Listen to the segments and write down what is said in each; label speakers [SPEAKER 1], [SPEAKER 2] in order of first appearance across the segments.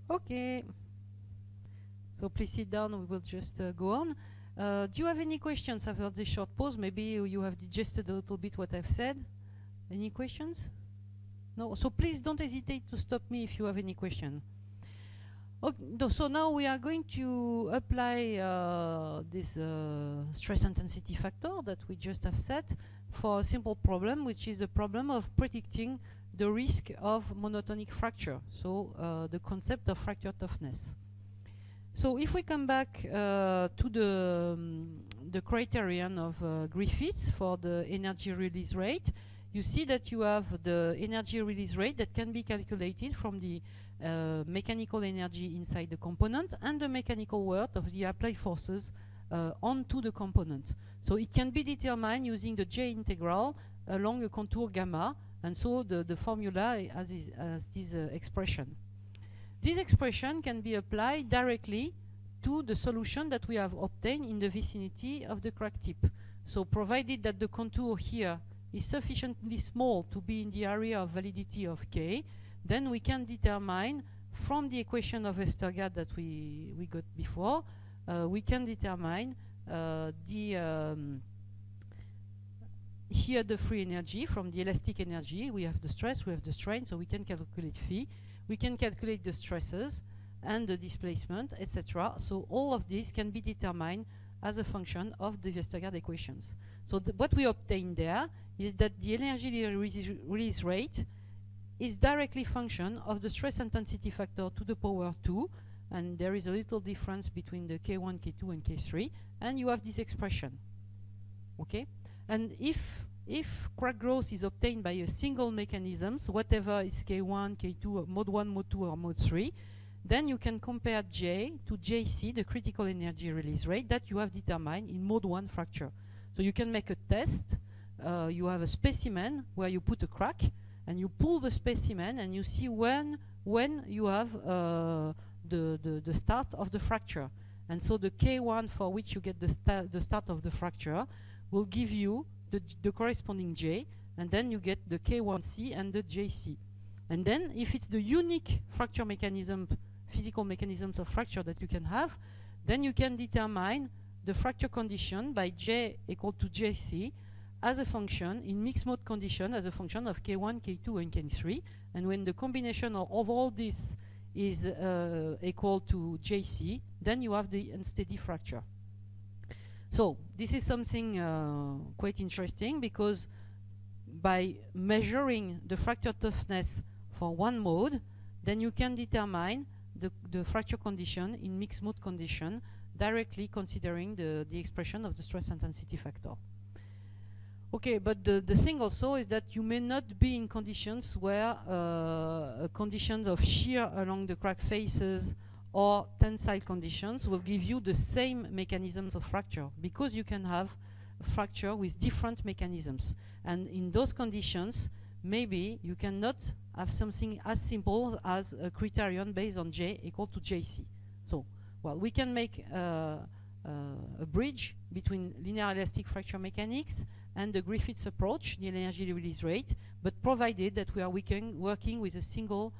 [SPEAKER 1] Okay. So please sit down, we will just go on. Do you have any questions after this short pause? Maybe you have digested a little bit what I've said. Any questions? No? So please don't hesitate to stop me if you have any question. Okay, so now we are going to apply this stress intensity factor that we just have set for a simple problem, which is the problem of predicting the risk of monotonic fracture, so the concept of fracture toughness. So if we come back to the criterion of Griffiths for the energy release rate, you see that you have the energy release rate that can be calculated from the mechanical energy inside the component and the mechanical work of the applied forces onto the component. So it can be determined using the J integral along a contour gamma, and so the formula has this expression. This expression can be applied directly to the solution that we have obtained in the vicinity of the crack tip. So provided that the contour here is sufficiently small to be in the area of validity of K, then we can determine from the equation of Westergaard that we got before, we can determine here the free energy from the elastic energy. We have the stress, we have the strain, so we can calculate phi. We can calculate the stresses and the displacement, etc. So all of this can be determined as a function of the Westergaard equations. So what we obtain there is that the energy release rate is directly function of the stress intensity factor to the power 2, and there is a little difference between the K1, K2 and K3, and you have this expression. Okay? And if crack growth is obtained by a single mechanism, so whatever is K1, K2, mode 1, mode 2 or mode 3, then you can compare J to JC, the critical energy release rate that you have determined in mode 1 fracture. So you can make a test. You have a specimen where you put a crack and you pull the specimen and you see when you have the start of the fracture. And so the K1 for which you get the start of the fracture will give you the corresponding J, and then you get the K1C and the JC. And then if it's the unique fracture mechanism, physical mechanisms of fracture that you can have, then you can determine the fracture condition by J equal to JC as a function in mixed mode condition as a function of K1, K2 and K3. And when the combination of all this is equal to JC, then you have the unsteady fracture. So this is something quite interesting, because by measuring the fracture toughness for one mode, then you can determine the fracture condition in mixed mode condition directly considering the expression of the stress intensity factor. Okay, but the thing also is that you may not be in conditions where conditions of shear along the crack faces or tensile conditions will give you the same mechanisms of fracture, because you can have fracture with different mechanisms. And in those conditions, maybe you cannot have something as simple as a criterion based on J equal to JC. So, well, we can make a bridge between linear elastic fracture mechanics and the Griffiths approach, the energy release rate, but provided that we are working with a single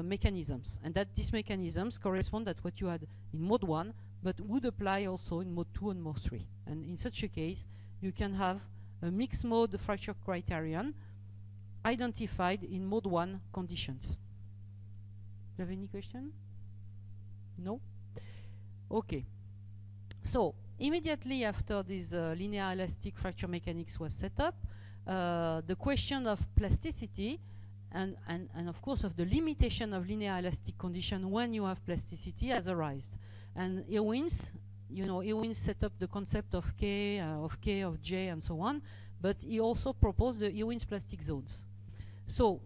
[SPEAKER 1] mechanisms, and that these mechanisms correspond at what you had in mode 1, but would apply also in mode 2 and mode 3. And in such a case, you can have a mixed mode fracture criterion identified in mode 1 conditions. Do you have any question? No? Okay. So, immediately after this linear elastic fracture mechanics was set up, the question of plasticity and of course of the limitation of linear elastic condition when you have plasticity has arisen. And Ewins, Ewins set up the concept of K, of J, and so on, but he also proposed the Ewins plastic zones. So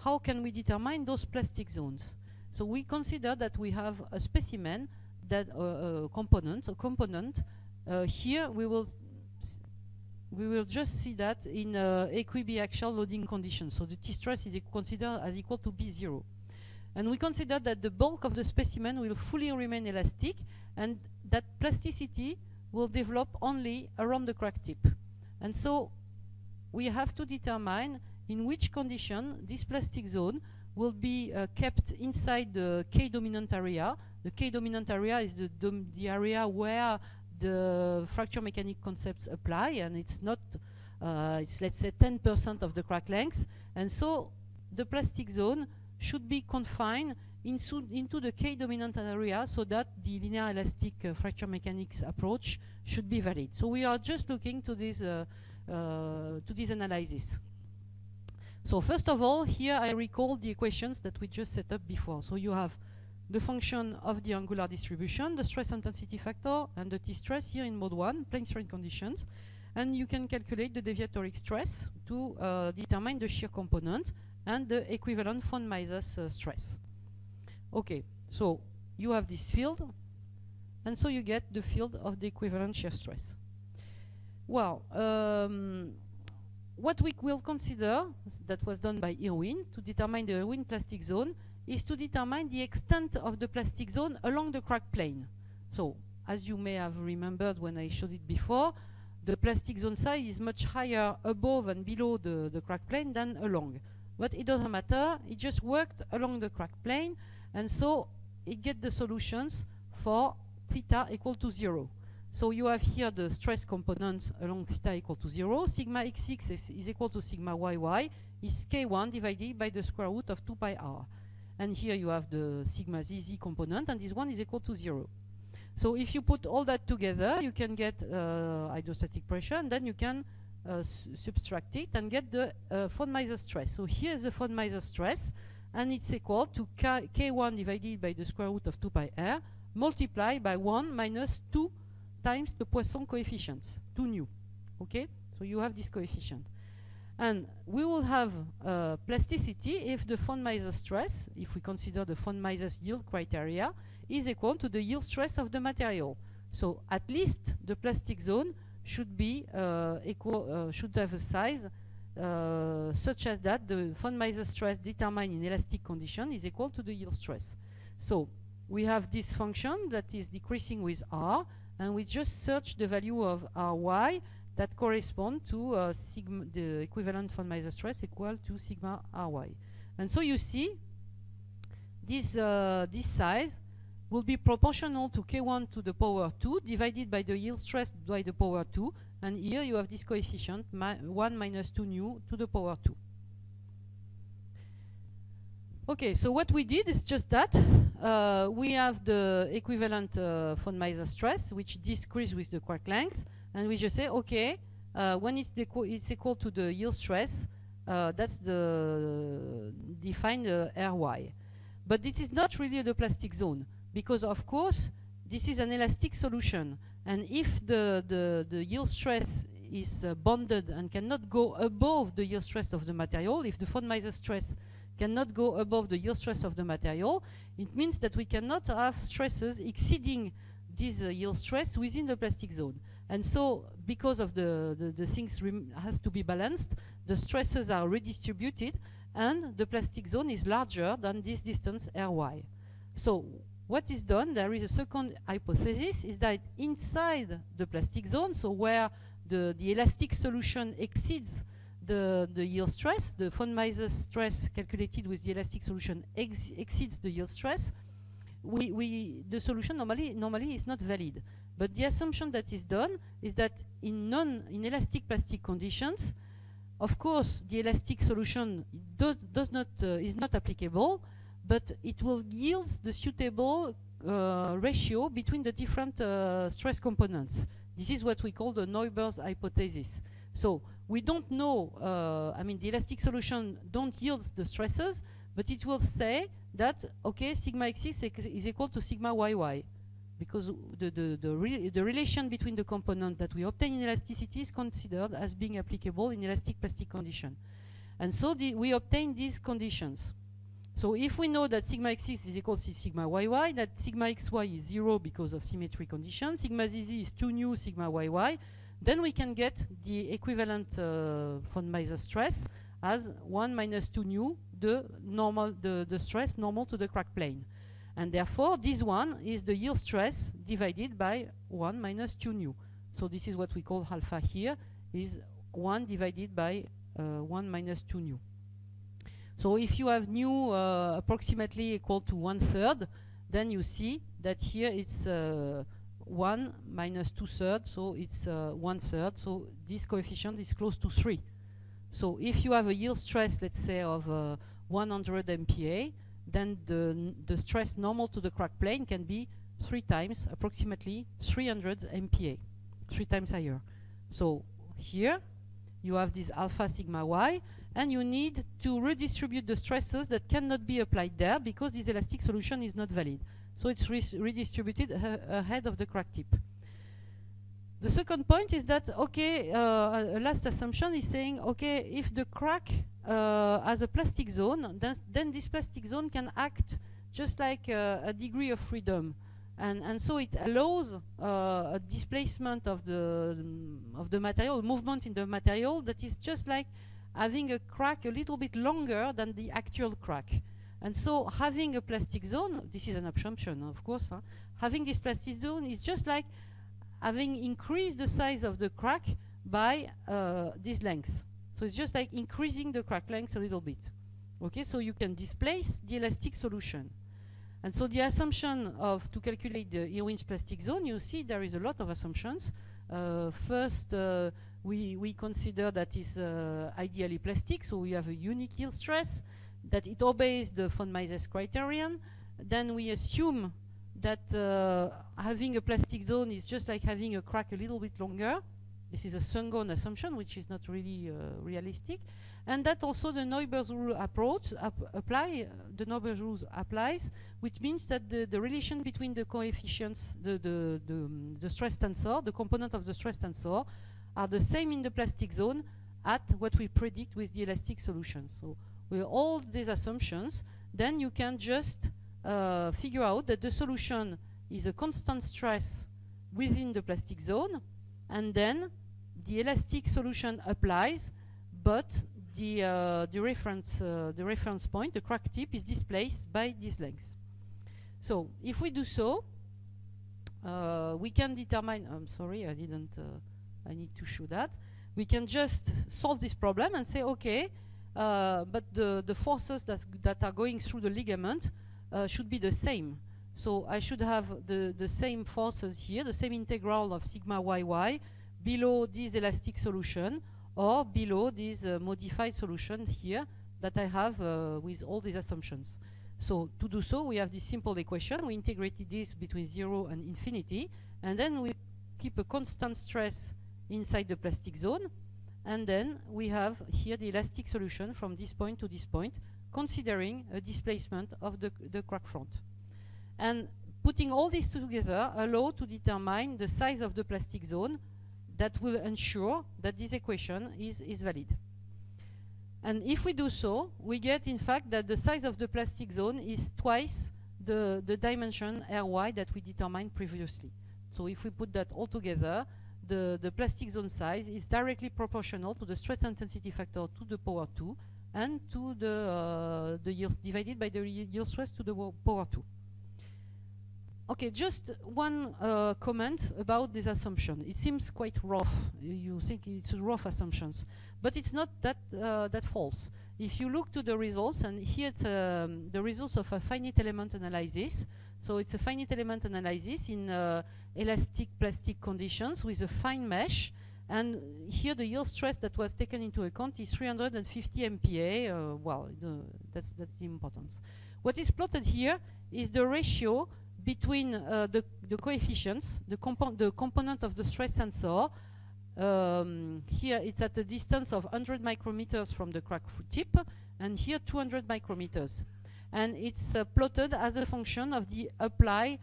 [SPEAKER 1] how can we determine those plastic zones? So we consider that we have a specimen that a component. Here we will just see that in equibiaxial loading conditions. So the T-stress is considered as equal to B0. And we consider that the bulk of the specimen will fully remain elastic, and that plasticity will develop only around the crack tip. And so we have to determine in which condition this plastic zone will be kept inside the K-dominant area. The K-dominant area is the area where the fracture mechanic concepts apply, and it's not, it's let's say 10% of the crack length. And so the plastic zone should be confined into the K-dominant area so that the linear elastic fracture mechanics approach should be valid. So we are just looking to this analysis. So first of all, here I recall the equations that we just set up before. So you have the function of the angular distribution, the stress intensity factor, and the T-stress here in mode 1, plane strain conditions. And you can calculate the deviatoric stress to determine the shear component and the equivalent von Mises stress. Okay, so you have this field, and so you get the field of the equivalent shear stress. Well, what we will consider, that was done by Irwin, to determine the Irwin plastic zone, is to determine the extent of the plastic zone along the crack plane. So, as you may have remembered when I showed it before, the plastic zone size is much higher above and below the crack plane than along. But it doesn't matter, it just worked along the crack plane, and so it gets the solutions for theta equal to 0. So you have here the stress component along theta equal to 0. Sigma xx is equal to sigma yy is k1 divided by the square root of 2 pi r. And here you have the sigma zz component, and this one is equal to 0. So if you put all that together, you can get hydrostatic pressure, and then you can subtract it and get the von Mises stress. So here's the von Mises stress, and it's equal to k1 divided by the square root of 2 pi r multiplied by 1 minus 2 times the Poisson coefficient, 2 nu. Okay? So you have this coefficient. And we will have plasticity if the von Mises stress, if we consider the von Mises yield criteria, is equal to the yield stress of the material. So at least the plastic zone should be should have a size such as that the von Mises stress determined in elastic condition is equal to the yield stress. So we have this function that is decreasing with r, and we just search the value of ry that correspond to sigma, the equivalent von Mises stress equal to sigma ry. And so you see this size will be proportional to k1 to the power 2 divided by the yield stress by the power 2, and here you have this coefficient 1 minus 2 nu to the power 2. Okay, so what we did is just that. We have the equivalent von Mises stress, which decreases with the crack length, and we just say, okay, when it's equal to the yield stress, that's the defined Ry. But this is not really the plastic zone, because of course this is an elastic solution, and if the yield stress is bonded and cannot go above the yield stress of the material, if the von Mises stress cannot go above the yield stress of the material, it means that we cannot have stresses exceeding this yield stress within the plastic zone. And so because of the things has to be balanced, the stresses are redistributed, and the plastic zone is larger than this distance Ry. So what is done, there is a second hypothesis, is that inside the plastic zone, so where the elastic solution exceeds the yield stress, the von Mises stress calculated with the elastic solution exceeds the yield stress, the solution normally is not valid. But the assumption that is done is that in elastic plastic conditions, of course, the elastic solution is not applicable, but it will yield the suitable ratio between the different stress components. This is what we call the Neubauer's hypothesis. So we don't know, I mean, the elastic solution don't yield the stresses, but it will say that, okay, sigma xx is equal to sigma yy, because the relation between the component that we obtain in elasticity is considered as being applicable in elastic plastic condition. And so we obtain these conditions. So if we know that sigma xx is equal to sigma yy, that sigma xy is 0 because of symmetry condition, sigma zz is 2 nu sigma yy, then we can get the equivalent von Mises stress as 1 minus 2 nu, the stress normal to the crack plane. And therefore, this one is the yield stress divided by 1 minus 2 nu. So this is what we call alpha here, is 1 divided by 1 minus 2 nu. So if you have nu approximately equal to 1/3, then you see that here it's 1 minus 2/3, so it's 1/3. So this coefficient is close to 3. So if you have a yield stress, let's say, of 100 MPa, then the stress normal to the crack plane can be 3 times, approximately 300 MPa, 3 times higher. So here you have this alpha sigma y, and you need to redistribute the stresses that cannot be applied there because this elastic solution is not valid. So it's redistributed ahead of the crack tip. The second point is that, okay, a last assumption is saying, okay, if the crack has a plastic zone, then this plastic zone can act just like a degree of freedom. And so it allows a displacement of the material, movement in the material that is just like having a crack a little bit longer than the actual crack. And so having a plastic zone, this is an assumption, of course, having this plastic zone is just like having increased the size of the crack by this length. So it's just like increasing the crack length a little bit. Okay, so you can displace the elastic solution. And so the assumption to calculate the Irwin's plastic zone, you see there is a lot of assumptions. First, we consider that it's ideally plastic, so we have a unique yield stress, that it obeys the von Mises criterion. Then we assume that having a plastic zone is just like having a crack a little bit longer. This is a Sungone assumption, which is not really realistic. And that also the Neubauer's rule approach the Neubauer's rule applies, which means that the relation between the coefficients, the stress tensor, the component of the stress tensor, are the same in the plastic zone at what we predict with the elastic solution. So with all these assumptions, then you can just figure out that the solution is a constant stress within the plastic zone, and then the elastic solution applies, but the reference point, the crack tip, is displaced by this length. So if we do so, we can determine. I'm sorry, I didn't. I need to show that. We can just solve this problem and say, okay, but the forces that are going through the ligament should be the same. So I should have the same forces here, the same integral of sigma yy below this elastic solution or below this modified solution here that I have with all these assumptions. So to do so, we have this simple equation. We integrated this between 0 and infinity, and then we keep a constant stress inside the plastic zone, and then we have here the elastic solution from this point to this point, considering a displacement of the crack front. And putting all this together allow to determine the size of the plastic zone that will ensure that this equation is valid. And if we do so, we get in fact that the size of the plastic zone is twice the dimension Ry that we determined previously. So if we put that all together, the plastic zone size is directly proportional to the stress intensity factor to the power 2 and to the yield divided by the yield stress to the power 2. Okay, just one comment about this assumption. It seems quite rough. You think it's rough assumptions, but it's not that false. If you look to the results, and here it's the results of a finite element analysis. So it's a finite element analysis in elastic plastic conditions with a fine mesh. And here the yield stress that was taken into account is 350 MPa. Well, that's the importance. What is plotted here is the ratio between the coefficients, the component of the stress tensor. Here it's at a distance of 100 micrometers from the crack tip, and here 200 micrometers. And it's plotted as a function of the applied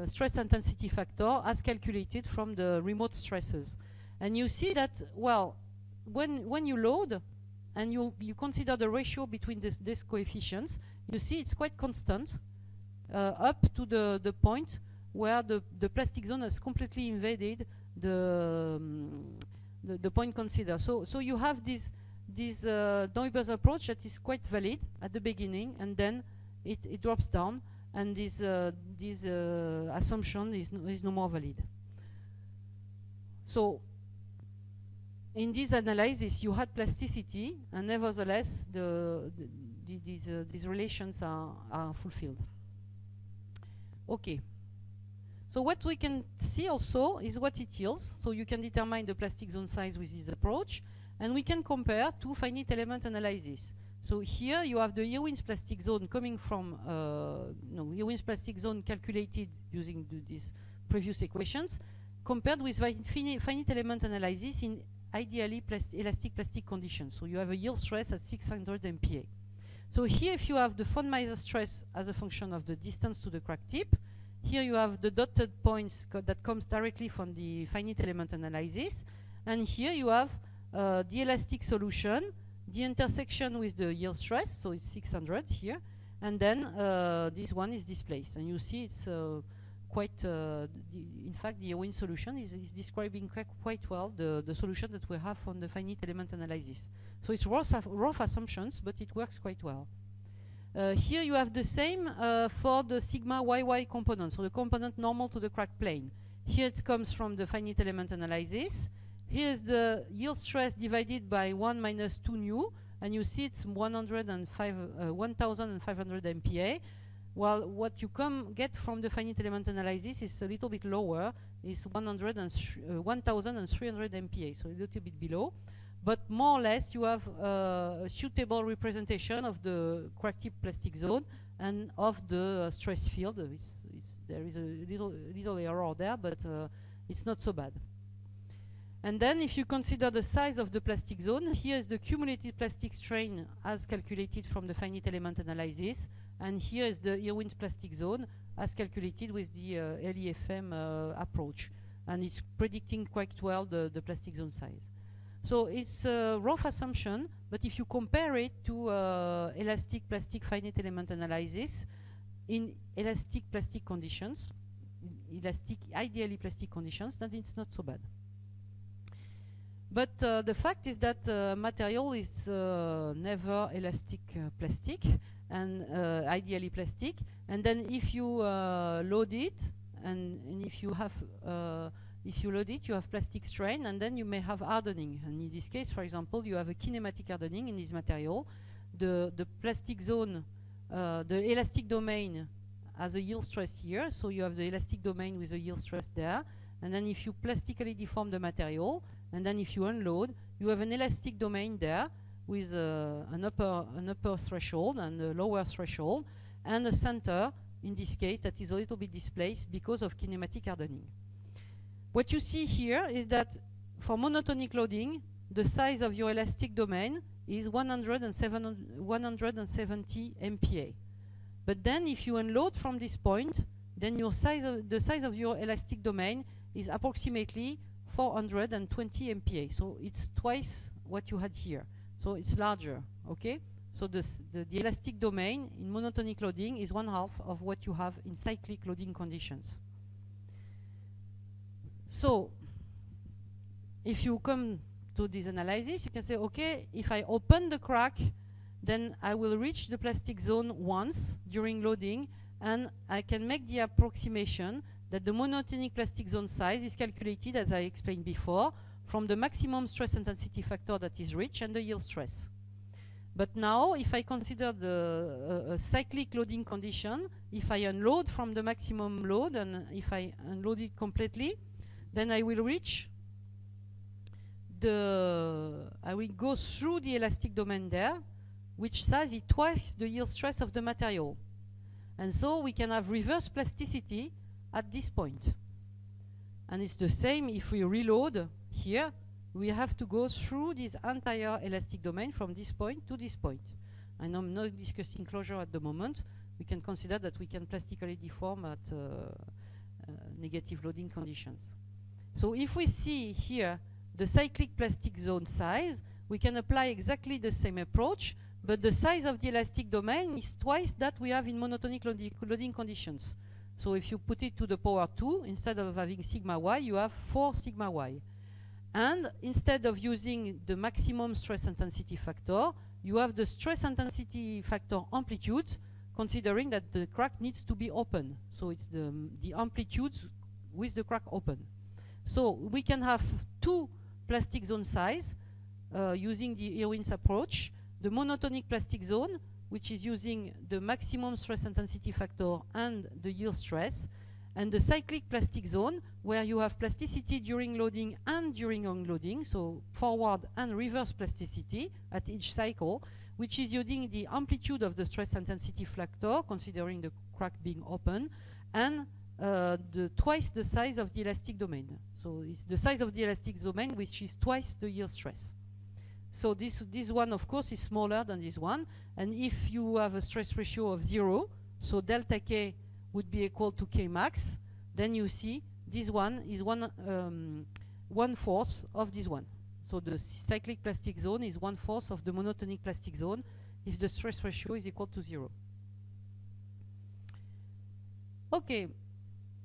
[SPEAKER 1] stress intensity factor as calculated from the remote stresses. And you see that, well, when you load and you consider the ratio between these coefficients, you see it's quite constant up to the point where the plastic zone has completely invaded the point considered. So you have this Neubauer's approach that is quite valid at the beginning, and then it drops down, and this assumption is no more valid. So in this analysis, you had plasticity, and nevertheless, these relations are fulfilled. Okay. So what we can see also is what it yields. So you can determine the plastic zone size with this approach, and we can compare two finite element analysis. So here you have the Irwin's plastic zone coming from Irwin's plastic zone calculated using these previous equations, compared with finite element analysis in ideally elastic plastic conditions. So you have a yield stress at 600 MPa. So here, if you have the von Miser stress as a function of the distance to the crack tip, here you have the dotted points that comes directly from the finite element analysis, and here you have the elastic solution, the intersection with the yield stress, so it's 600 here, and then this one is displaced, and you see it's quite, in fact, the Irwin solution is describing quite well the solution that we have from the finite element analysis. So it's rough assumptions, but it works quite well. Here you have the same for the sigma YY component, so the component normal to the crack plane. Here it comes from the finite element analysis. Here is the yield stress divided by 1 minus 2 nu, and you see it's 1,500 MPa. Well, what you get from the finite element analysis is a little bit lower, is 1,300 MPa, so a little bit below. But more or less, you have a suitable representation of the crack tip plastic zone and of the stress field. There is a little error there, but it's not so bad. And then if you consider the size of the plastic zone, here is the cumulative plastic strain as calculated from the finite element analysis. And here is the Irwin's plastic zone as calculated with the LEFM approach. And it's predicting quite well the plastic zone size. So it's a rough assumption, but if you compare it to elastic plastic finite element analysis in elastic plastic conditions, ideally plastic conditions, then it's not so bad. But the fact is that material is never elastic plastic and ideally plastic. And then if you load it, and if you have load it, you have plastic strain, and then you may have hardening. And in this case, for example, you have a kinematic hardening in this material. The plastic zone, the elastic domain has a yield stress here, so you have the elastic domain with a yield stress there. And then if you plastically deform the material, and then if you unload, you have an elastic domain there with an upper threshold and a lower threshold, and a center, in this case, that is a little bit displaced because of kinematic hardening. What you see here is that for monotonic loading, the size of your elastic domain is 170 MPa. But then if you unload from this point, then the size of your elastic domain is approximately 420 MPa. So it's twice what you had here. So it's larger, okay? So the elastic domain in monotonic loading is 1/2 of what you have in cyclic loading conditions. So if you come to this analysis, you can say, okay, if I open the crack, then I will reach the plastic zone once during loading, and I can make the approximation that the monotonic plastic zone size is calculated, as I explained before, from the maximum stress intensity factor that is reached and the yield stress. But now, if I consider the cyclic loading condition, if I unload from the maximum load and if I unload it completely, then I will reach I will go through the elastic domain there, which size is twice the yield stress of the material. And so we can have reverse plasticity at this point. And it's the same if we reload here, we have to go through this entire elastic domain from this point to this point. And I'm not discussing closure at the moment. We can consider that we can plastically deform at negative loading conditions. So if we see here the cyclic plastic zone size, we can apply exactly the same approach, but the size of the elastic domain is twice that we have in monotonic loading conditions. So if you put it to the power 2, instead of having sigma y, you have 4 sigma y. And instead of using the maximum stress intensity factor, you have the stress intensity factor amplitude, considering that the crack needs to be open. So it's the amplitude with the crack open. So we can have 2 plastic zone size using the Irwin's approach. The monotonic plastic zone which is using the maximum stress intensity factor and the yield stress, and the cyclic plastic zone, where you have plasticity during loading and during unloading, so forward and reverse plasticity at each cycle, which is using the amplitude of the stress intensity factor, considering the crack being open, and twice the size of the elastic domain. So it's the size of the elastic domain, which is twice the yield stress. So this one, of course, is smaller than this one. And if you have a stress ratio of 0, so delta K would be equal to K max, then you see this one is 1/4 of this one. So the cyclic plastic zone is 1/4 of the monotonic plastic zone if the stress ratio is equal to 0. Okay,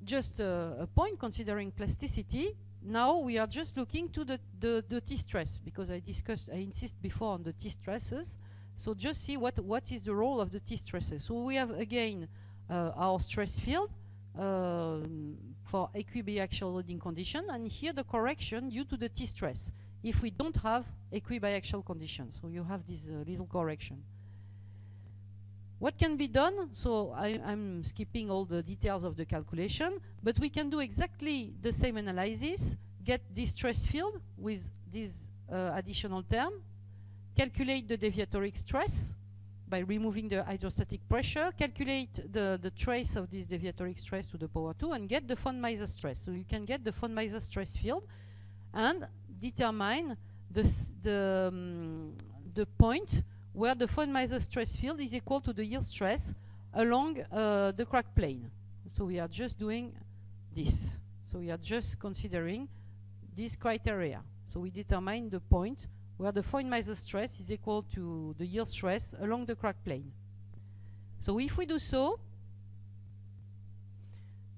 [SPEAKER 1] just a point considering plasticity. Now we are just looking to the T-stress, because I insist before on the T-stresses. So just see what is the role of the T-stresses. So we have again our stress field for equibiaxial loading condition, and here the correction due to the T-stress if we don't have equibiaxial conditions. So you have this little correction. What can be done? So I'm skipping all the details of the calculation, but we can do exactly the same analysis, get this stress field with this additional term, calculate the deviatoric stress by removing the hydrostatic pressure, calculate the trace of this deviatoric stress to the power 2, and get the von Mises stress. So you can get the von Mises stress field and determine the point where the von Mises stress field is equal to the yield stress along the crack plane. So we are just doing this. So we are just considering this criteria. So we determine the point where the von Mises stress is equal to the yield stress along the crack plane. So if we do so,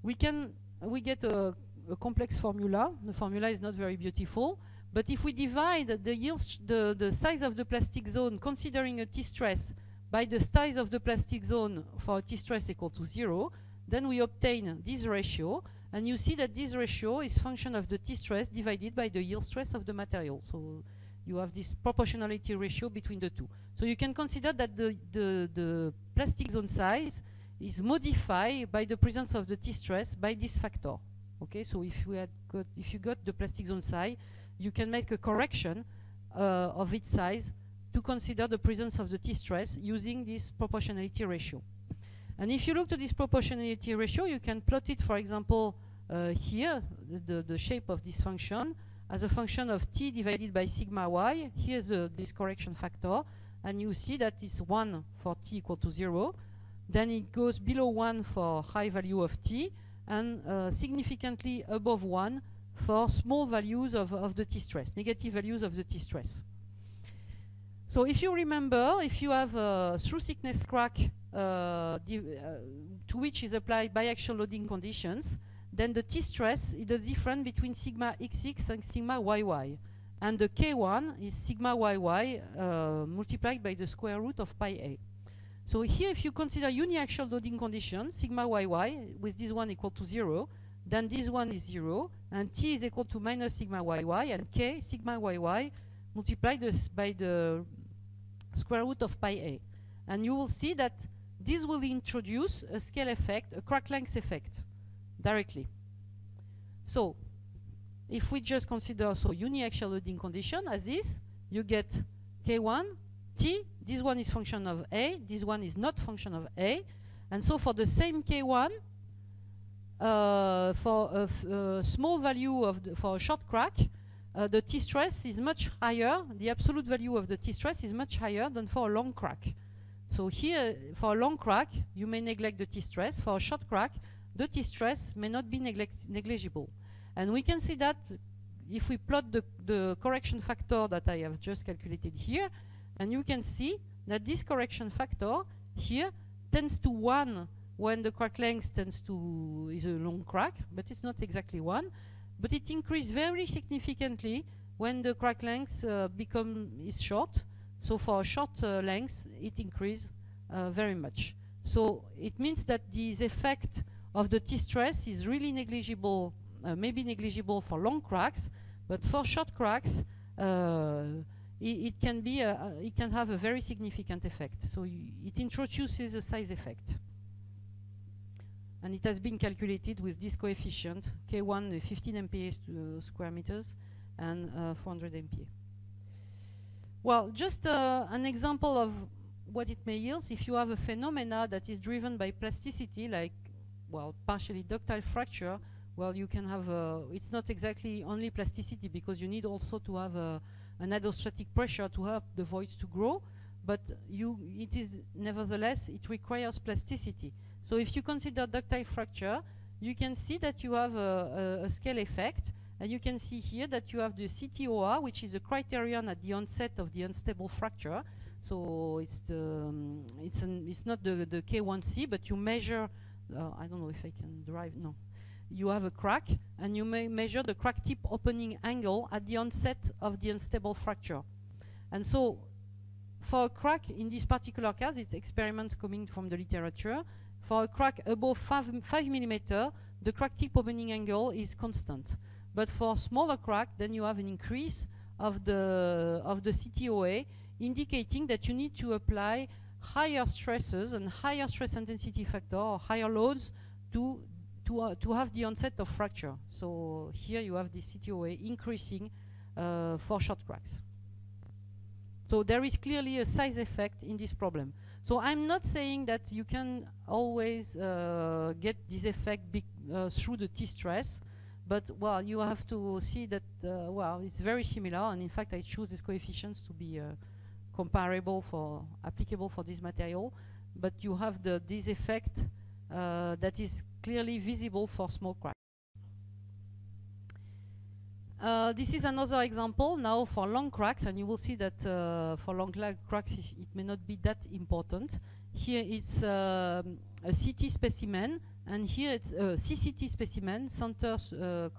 [SPEAKER 1] we get a complex formula. The formula is not very beautiful, but if we divide the size of the plastic zone considering a T-stress by the size of the plastic zone for a T-stress equal to 0, then we obtain this ratio, and you see that this ratio is function of the T-stress divided by the yield stress of the material. So you have this proportionality ratio between the two. So you can consider that the plastic zone size is modified by the presence of the T-stress by this factor. Okay, so if you got the plastic zone size, you can make a correction of its size to consider the presence of the T-stress using this proportionality ratio. And if you look to this proportionality ratio, you can plot it, for example, here, the shape of this function as a function of T divided by sigma y. Here's this correction factor, and you see that it's 1 for T equal to 0. Then it goes below 1 for high value of T, and significantly above 1 for small values of the T-stress, negative values of the T-stress. So if you remember, if you have a through thickness crack to which is applied biaxial loading conditions, then the T-stress is the difference between sigma xx and sigma yy. And the K1 is sigma yy multiplied by the square root of pi a. So here, if you consider uniaxial loading conditions, sigma yy with this one equal to 0, then this one is 0, and T is equal to minus sigma yy, and K sigma yy multiplied by the square root of pi a. And you will see that this will introduce a scale effect, a crack length effect, directly. So if we just consider uniaxial loading condition as this, you get K1, T, this one is function of A, this one is not function of A, and so for the same K1, for a small value for a short crack, the T-stress is much higher, the absolute value of the T-stress is much higher than for a long crack. So here, for a long crack, you may neglect the T-stress. For a short crack, the T-stress may not be negligible. And we can see that if we plot the correction factor that I have just calculated here, and you can see that this correction factor here tends to 1 when the crack length is a long crack, but it's not exactly 1. But it increases very significantly when the crack length is short. So for a short length, it increases very much. So it means that this effect of the T-stress is really negligible, maybe negligible for long cracks, but for short cracks, it can be it can have a very significant effect. So it introduces a size effect. And it has been calculated with this coefficient, K1 15 MPa square meters and 400 MPa. Well, just an example of what it may yield. If you have a phenomena that is driven by plasticity, like, well, partially ductile fracture, well, you can have, it's not exactly only plasticity, because you need also to have an hydrostatic pressure to help the voids to grow, but it is, nevertheless, it requires plasticity. So if you consider ductile fracture, you can see that you have a scale effect, and you can see here that you have the CTOR, which is a criterion at the onset of the unstable fracture. So it's it's not the K1C, but you measure, I don't know if I can derive, no. You have a crack, and you may measure the crack tip opening angle at the onset of the unstable fracture. And so for a crack, in this particular case, it's experiments coming from the literature. For a crack above 5 millimeter, the crack tip opening angle is constant. But for smaller crack, then you have an increase of the CTOA, indicating that you need to apply higher stresses and higher stress intensity factor or higher loads to have the onset of fracture. So here you have the CTOA increasing for short cracks. So there is clearly a size effect in this problem. So I'm not saying that you can always get this effect through the T-stress, but, well, you have to see that, well, it's very similar, and in fact I choose these coefficients to be comparable applicable for this material, but you have this effect that is clearly visible for small cracks. This is another example now for long cracks, and you will see that for long cracks it may not be that important. Here it's a CT specimen, and here it's a CCT specimen, center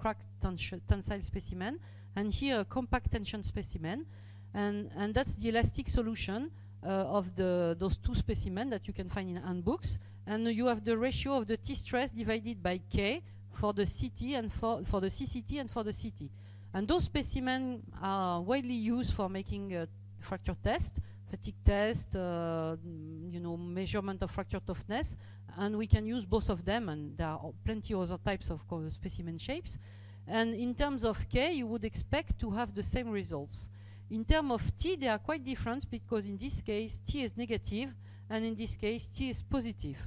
[SPEAKER 1] crack tensile specimen, and here a compact tension specimen, and that's the elastic solution of those two specimens that you can find in handbooks, and you have the ratio of the T-stress divided by K for the CT and for the CCT and for the CT. And those specimens are widely used for making fracture tests, fatigue test, you know, measurement of fracture toughness, and we can use both of them, and there are plenty of other types of specimen shapes. And in terms of K, you would expect to have the same results. In terms of T, they are quite different, because in this case T is negative, and in this case T is positive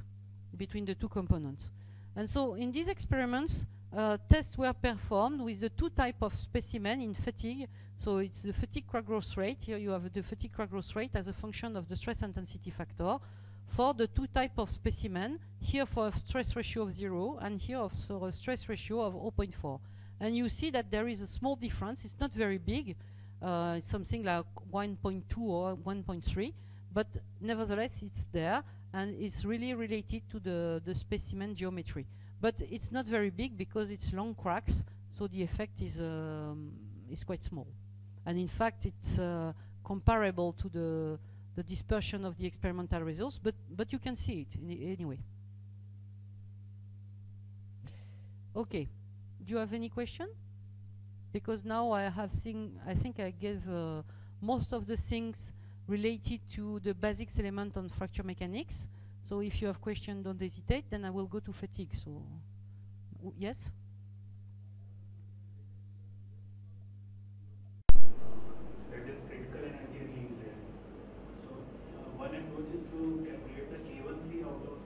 [SPEAKER 1] between the two components. And so in these experiments, tests were performed with the two types of specimen in fatigue. So it's the fatigue crack growth rate. Here you have the fatigue crack growth rate as a function of the stress intensity factor for the two types of specimen. Here for a stress ratio of 0, and here for a stress ratio of 0.4. And you see that there is a small difference. It's not very big. It's something like 1.2 or 1.3, but nevertheless it's there, and it's really related to the specimen geometry. But it's not very big because it's long cracks, so the effect is quite small. And in fact, it's comparable to the dispersion of the experimental results, but you can see it anyway. Okay, do you have any question? Because now I think I gave most of the things related to the basics element on fracture mechanics. So if you have questions, don't hesitate. Then I will go to fatigue. So, yes?
[SPEAKER 2] That is critical energy release there. So one approach is to calculate the K1C out of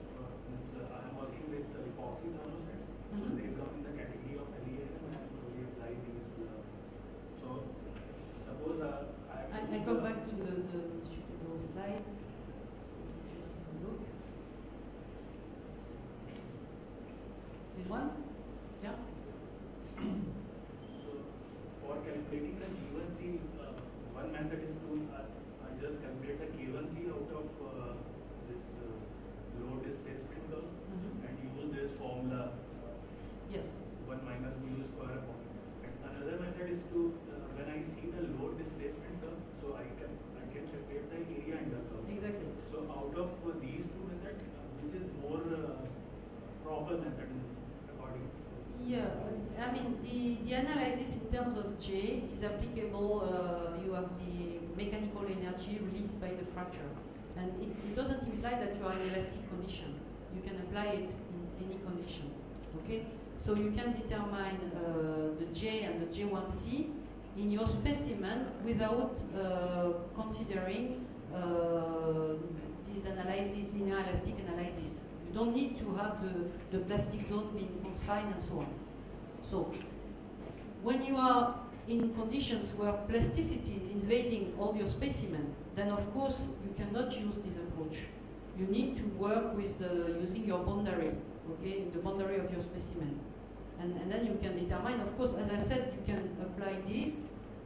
[SPEAKER 2] I am working with epoxy thermostats. So they come in the category of LEFM, and we apply these. So suppose I
[SPEAKER 1] come back to the suitable slide. Just have a look. This one? Yeah.
[SPEAKER 2] So for calculating the G1C, one method is to just calculate the K1C out of this load displacement curve and use this formula.
[SPEAKER 1] Yes.
[SPEAKER 2] 1 minus mu square upon. And another method is to when I see the load displacement curve, so I can calculate the area under curve.
[SPEAKER 1] Exactly.
[SPEAKER 2] So out of these two methods, which is more proper method according to?
[SPEAKER 1] Yeah, I mean the analysis in terms of J is applicable. You have the mechanical energy released by the fracture. And it doesn't imply that you are in elastic condition. You can apply it in any condition. Okay? So you can determine the J and the J1C in your specimen without considering this analysis, linear elastic analysis. You don't need to have the plastic zone being confined and so on. So when you are in conditions where plasticity is invading all your specimen, then of course you cannot use this approach. You need to work with using your boundary, okay, the boundary of your specimen. And then you can determine, of course, as I said, you can apply this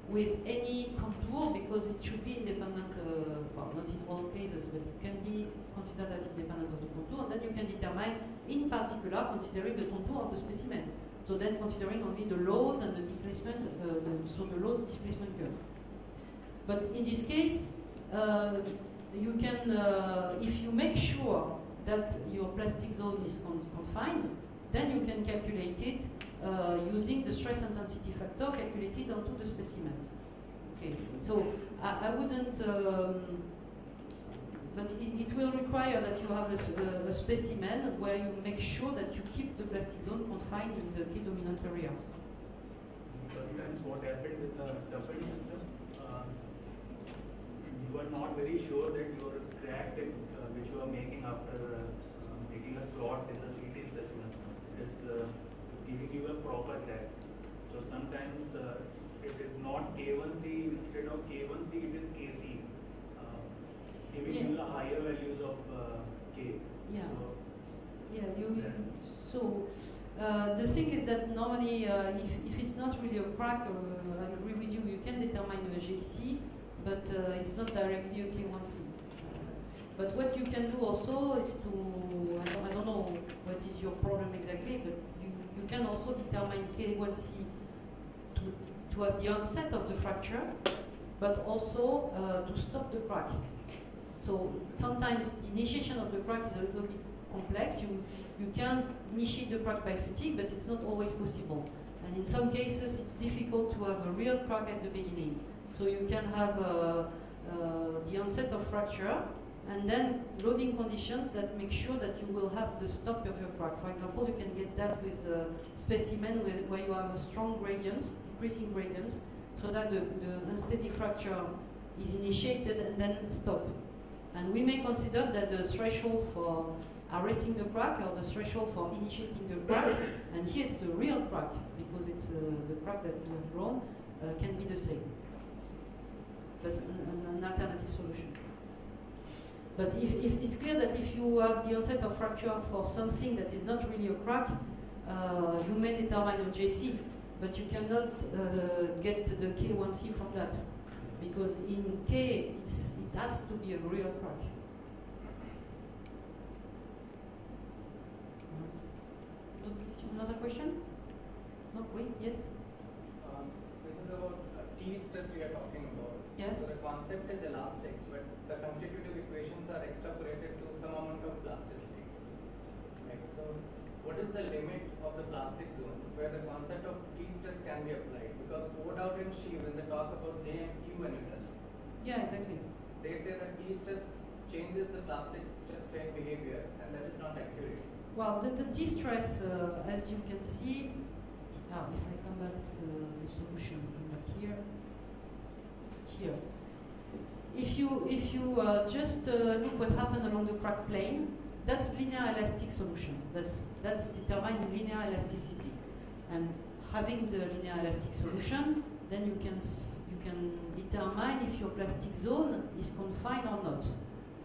[SPEAKER 1] with any contour because it should be independent, well, not in all cases, but it can be considered as independent of the contour. And then you can determine, in particular, considering the contour of the specimen. So then considering only the loads and the displacement, so the loads displacement curve. But in this case, you can, if you make sure that your plastic zone is confined, then you can calculate it using the stress intensity factor calculated onto the specimen. Okay, so I wouldn't, but it will require that you have a specimen where you make sure that you keep the plastic zone confined in the K-dominant area.
[SPEAKER 2] Sometimes what happened with the double system, you are not very sure that your crack which you are making after making a slot in the CT specimen is giving you a proper crack. So sometimes it is not K1C, instead of K1C it is KC, giving you the higher values of K.
[SPEAKER 1] Yeah.
[SPEAKER 2] So,
[SPEAKER 1] the thing is that normally if it's not really a crack, I agree with you, you can determine a JC, but it's not directly a K1C. But what you can do also is to, I don't know what is your problem exactly, but you can also determine K1C to have the onset of the fracture, but also to stop the crack. So sometimes the initiation of the crack is a little bit complex. You can initiate the crack by fatigue, but it's not always possible. And in some cases, it's difficult to have a real crack at the beginning. So you can have the onset of fracture, and then loading conditions that make sure that you will have the stop of your crack. For example, you can get that with a specimen where you have a strong gradients, decreasing gradients, so that the unsteady fracture is initiated and then stop. And we may consider that the threshold for arresting the crack or the threshold for initiating the crack, and here it's the real crack, because it's the crack that we have drawn, can be the same. That's an alternative solution. But if it's clear that if you have the onset of fracture for something that is not really a crack, you may determine a JC, but you cannot get the K1C from that, because in K it has to be a real crack. Another question? No, wait, yes?
[SPEAKER 3] This is about T stress we are talking about.
[SPEAKER 1] Yes.
[SPEAKER 3] So the concept is elastic, but the constitutive equations are extrapolated to some amount of plasticity. Right. So what is the limit of the plastic zone where the concept of T stress can be applied? Because O'Dowd and Shi, when they talk about J and Q units,
[SPEAKER 1] Yeah, exactly.
[SPEAKER 3] they say that T stress changes the plastic stress strain behavior, and that is not accurate.
[SPEAKER 1] Well, the T-stress, as you can see, if I come back to the solution, come back here. If you just look what happened along the crack plane, that's linear elastic solution. That's determining linear elasticity. And having the linear elastic solution, then you can determine if your plastic zone is confined or not.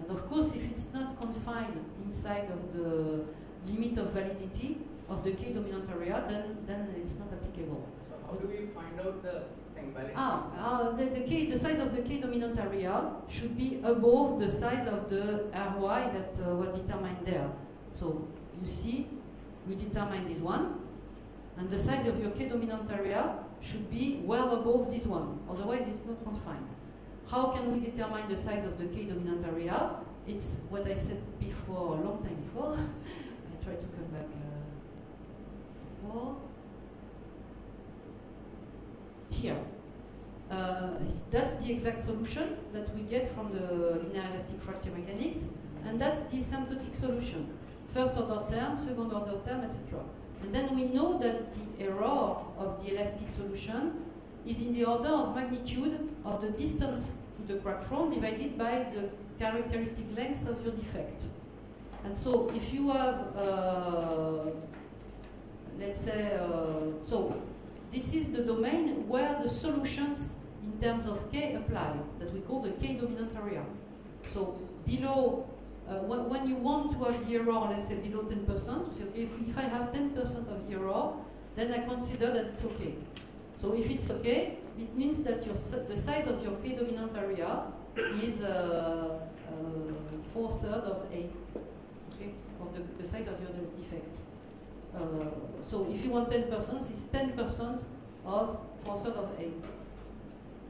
[SPEAKER 1] And of course, if it's not confined inside of the limit of validity of the K-dominant area, then it's not applicable.
[SPEAKER 3] So how do we find out the thing validity?
[SPEAKER 1] The size of the K-dominant area should be above the size of the RY that was determined there. So you see, we determine this one, and the size of your K-dominant area should be well above this one. Otherwise, it's not confined. How can we determine the size of the K-dominant area? It's what I said before, a long time before. I try to come back before. Here. that's the exact solution that we get from the linear elastic fracture mechanics, and that's the asymptotic solution. First order term, second order term, etc. And then we know that the error of the elastic solution is in the order of magnitude of the distance to the crack front divided by the characteristic length of your defect. And so if you have, let's say, so this is the domain where the solutions in terms of K apply, that we call the K dominant area. So below, when you want to have the error, let's say below 10%, you say, okay, if I have 10% of the error, then I consider that it's okay. So if it's okay, it means that the size of your K dominant area is 4/3 of A, okay, of the size of your defect. So if you want 10%, it's 10% of 4/3 of A.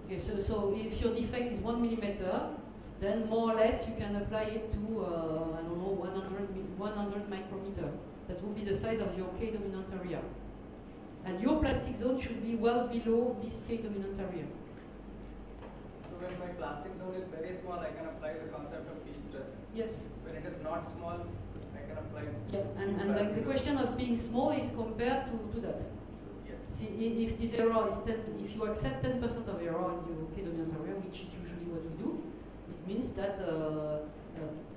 [SPEAKER 1] Okay, so if your defect is 1 millimeter, then more or less you can apply it to, I don't know, 100 micrometer. That will be the size of your K dominant area. And your plastic zone should be well below this K dominant area.
[SPEAKER 3] So when my plastic zone is very small, I can apply the concept of T-stress.
[SPEAKER 1] Yes.
[SPEAKER 3] When it is not small, I can apply.
[SPEAKER 1] Yeah, and the question of being small is compared to that.
[SPEAKER 3] Yes.
[SPEAKER 1] See, if this error is 10, if you accept 10% of error in your K dominant area, which is usually what we do, it means that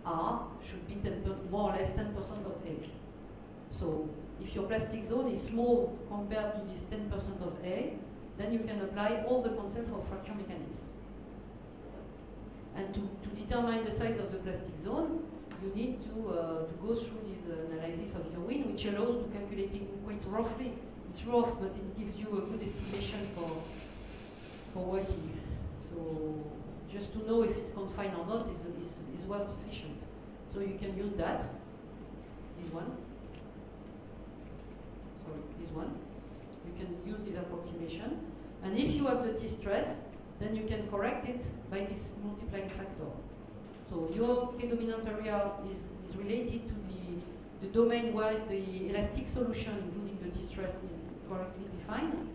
[SPEAKER 1] R should be more or less 10% of A. So if your plastic zone is small compared to this 10% of A, then you can apply all the concepts of fracture mechanics. And to determine the size of the plastic zone, you need to go through this analysis of Irwin, which allows to calculating quite roughly. It's rough, but it gives you a good estimation for working. So just to know if it's confined or not is well sufficient. So you can use that, this one. Sorry, this one. You can use this approximation. And if you have the T-stress, then you can correct it by this multiplying factor. So your K dominant area is related to the domain where the elastic solution, including the T-stress, is correctly defined.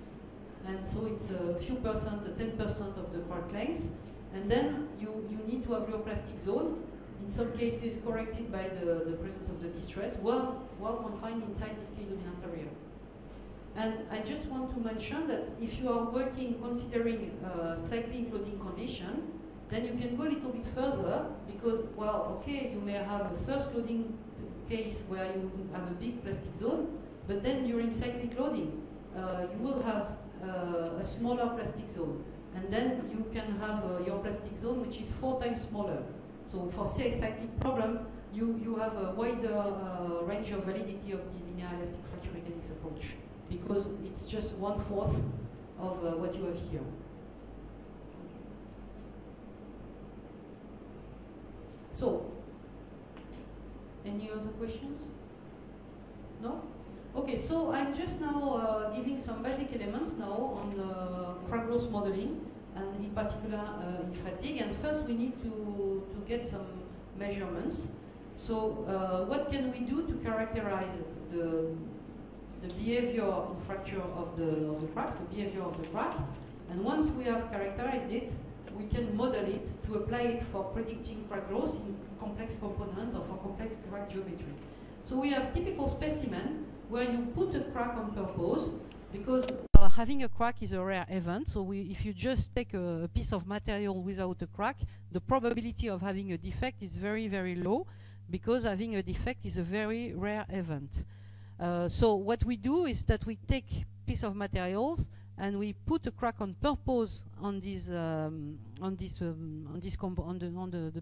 [SPEAKER 1] And so it's a few percent, 10% of the crack length. And then you need to have your plastic zone, in some cases corrected by the presence of the T-stress, well confined inside this K dominant area. And I just want to mention that if you are working considering cycling loading condition, then you can go a little bit further because, well, okay, you may have a first loading case where you have a big plastic zone, but then during cyclic loading, you will have a smaller plastic zone. And then you can have your plastic zone, which is 4 times smaller. So for cyclic problem, you have a wider range of validity of the linear elastic fracture mechanics approach because it's just 1/4 of what you have here. So, any other questions? No? Okay, so I'm just now giving some basic elements now on crack growth modeling, and in particular in fatigue. And first we need to get some measurements. So what can we do to characterize the behavior in fracture of the cracks, the behavior of the crack? And once we have characterized it, we can model it to apply it for predicting crack growth in complex component or for complex crack geometry. So we have typical specimen where you put a crack on purpose because having a crack is a rare event. So if you just take a piece of material without a crack, the probability of having a defect is very, very low because having a defect is a very rare event. So what we do is that we take piece of materials and we put a crack on purpose on the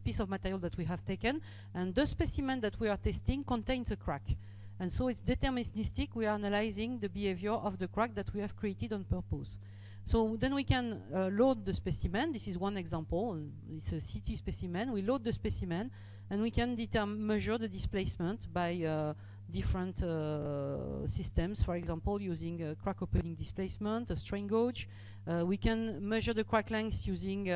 [SPEAKER 1] piece of material that we have taken, and the specimen that we are testing contains a crack. And so it's deterministic. We are analyzing the behavior of the crack that we have created on purpose. So then we can load the specimen. This is one example. It's a CT specimen. We load the specimen, and we can measure the displacement by different systems, for example, using crack opening displacement, a strain gauge. We can measure the crack length using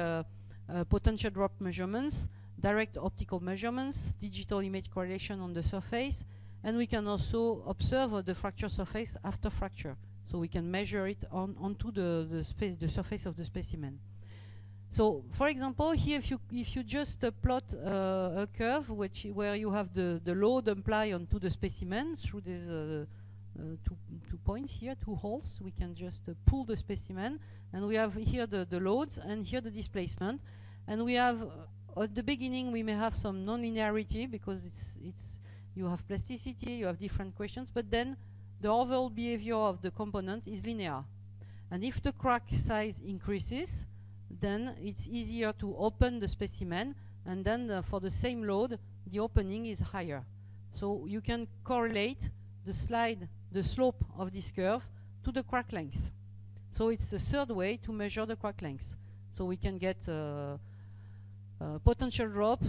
[SPEAKER 1] potential drop measurements, direct optical measurements, digital image correlation on the surface, and we can also observe the fracture surface after fracture. So we can measure it onto the surface of the specimen. So, for example, here if you just plot a curve where you have the load applied onto the specimen through these two points here, two holes, we can just pull the specimen, and we have here the loads and here the displacement, and we have at the beginning we may have some non-linearity because you have plasticity, you have different questions, but then the overall behavior of the component is linear, and if the crack size increases, then it's easier to open the specimen, and then for the same load the opening is higher. So you can correlate the slope of this curve to the crack length. So it's the third way to measure the crack length. So we can get potential drop,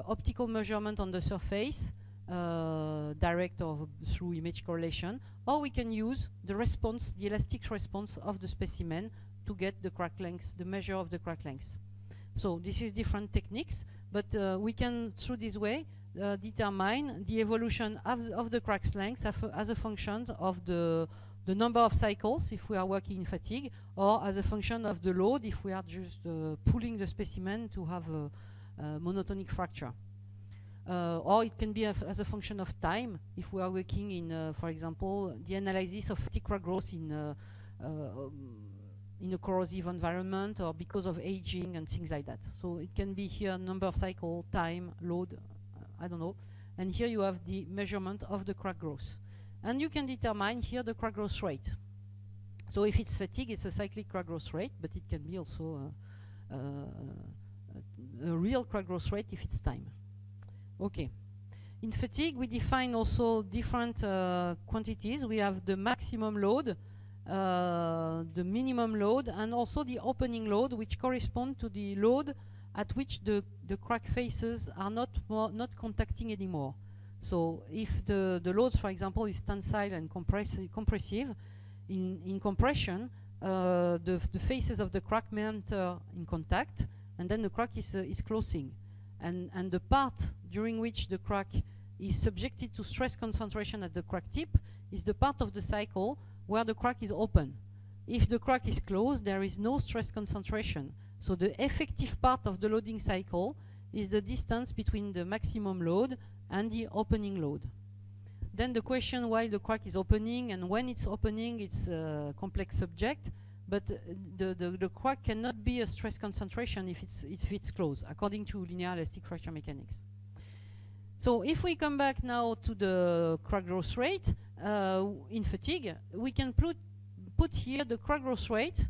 [SPEAKER 1] optical measurement on the surface, direct or through image correlation, or we can use the response, the elastic response of the specimen to get the crack length, the measure of the crack length. So this is different techniques, but we can, through this way, determine the evolution of the crack length as a function of the number of cycles if we are working in fatigue, or as a function of the load if we are just pulling the specimen to have a monotonic fracture. Or it can be as a function of time if we are working in, for example, the analysis of fatigue crack growth in a corrosive environment, or because of aging and things like that. So it can be here number of cycle, time, load, I don't know. And here you have the measurement of the crack growth. And you can determine here the crack growth rate. So if it's fatigue, it's a cyclic crack growth rate, but it can be also a real crack growth rate if it's time. Okay. In fatigue, we define also different quantities. We have the maximum load, the minimum load, and also the opening load, which correspond to the load at which the crack faces are not contacting anymore. So if the loads, for example, is tensile and compressive, in compression, the faces of the crack may enter in contact, and then the crack is closing. And the part during which the crack is subjected to stress concentration at the crack tip is the part of the cycle where the crack is open. If the crack is closed, there is no stress concentration. So the effective part of the loading cycle is the distance between the maximum load and the opening load. Then the question why the crack is opening and when it's opening, it's a complex subject, but the crack cannot be a stress concentration if it's closed, according to linear elastic fracture mechanics. So if we come back now to the crack growth rate in fatigue, we can put here the crack growth rate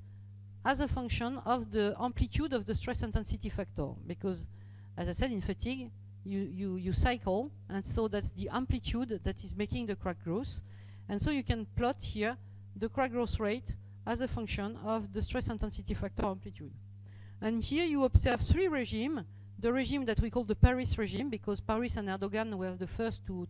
[SPEAKER 1] as a function of the amplitude of the stress intensity factor, because as I said, in fatigue you cycle, and so that's the amplitude that is making the crack growth, and so you can plot here the crack growth rate as a function of the stress intensity factor amplitude. And here you observe three regimes. The regime that we call the Paris regime, because Paris and Erdogan were the first to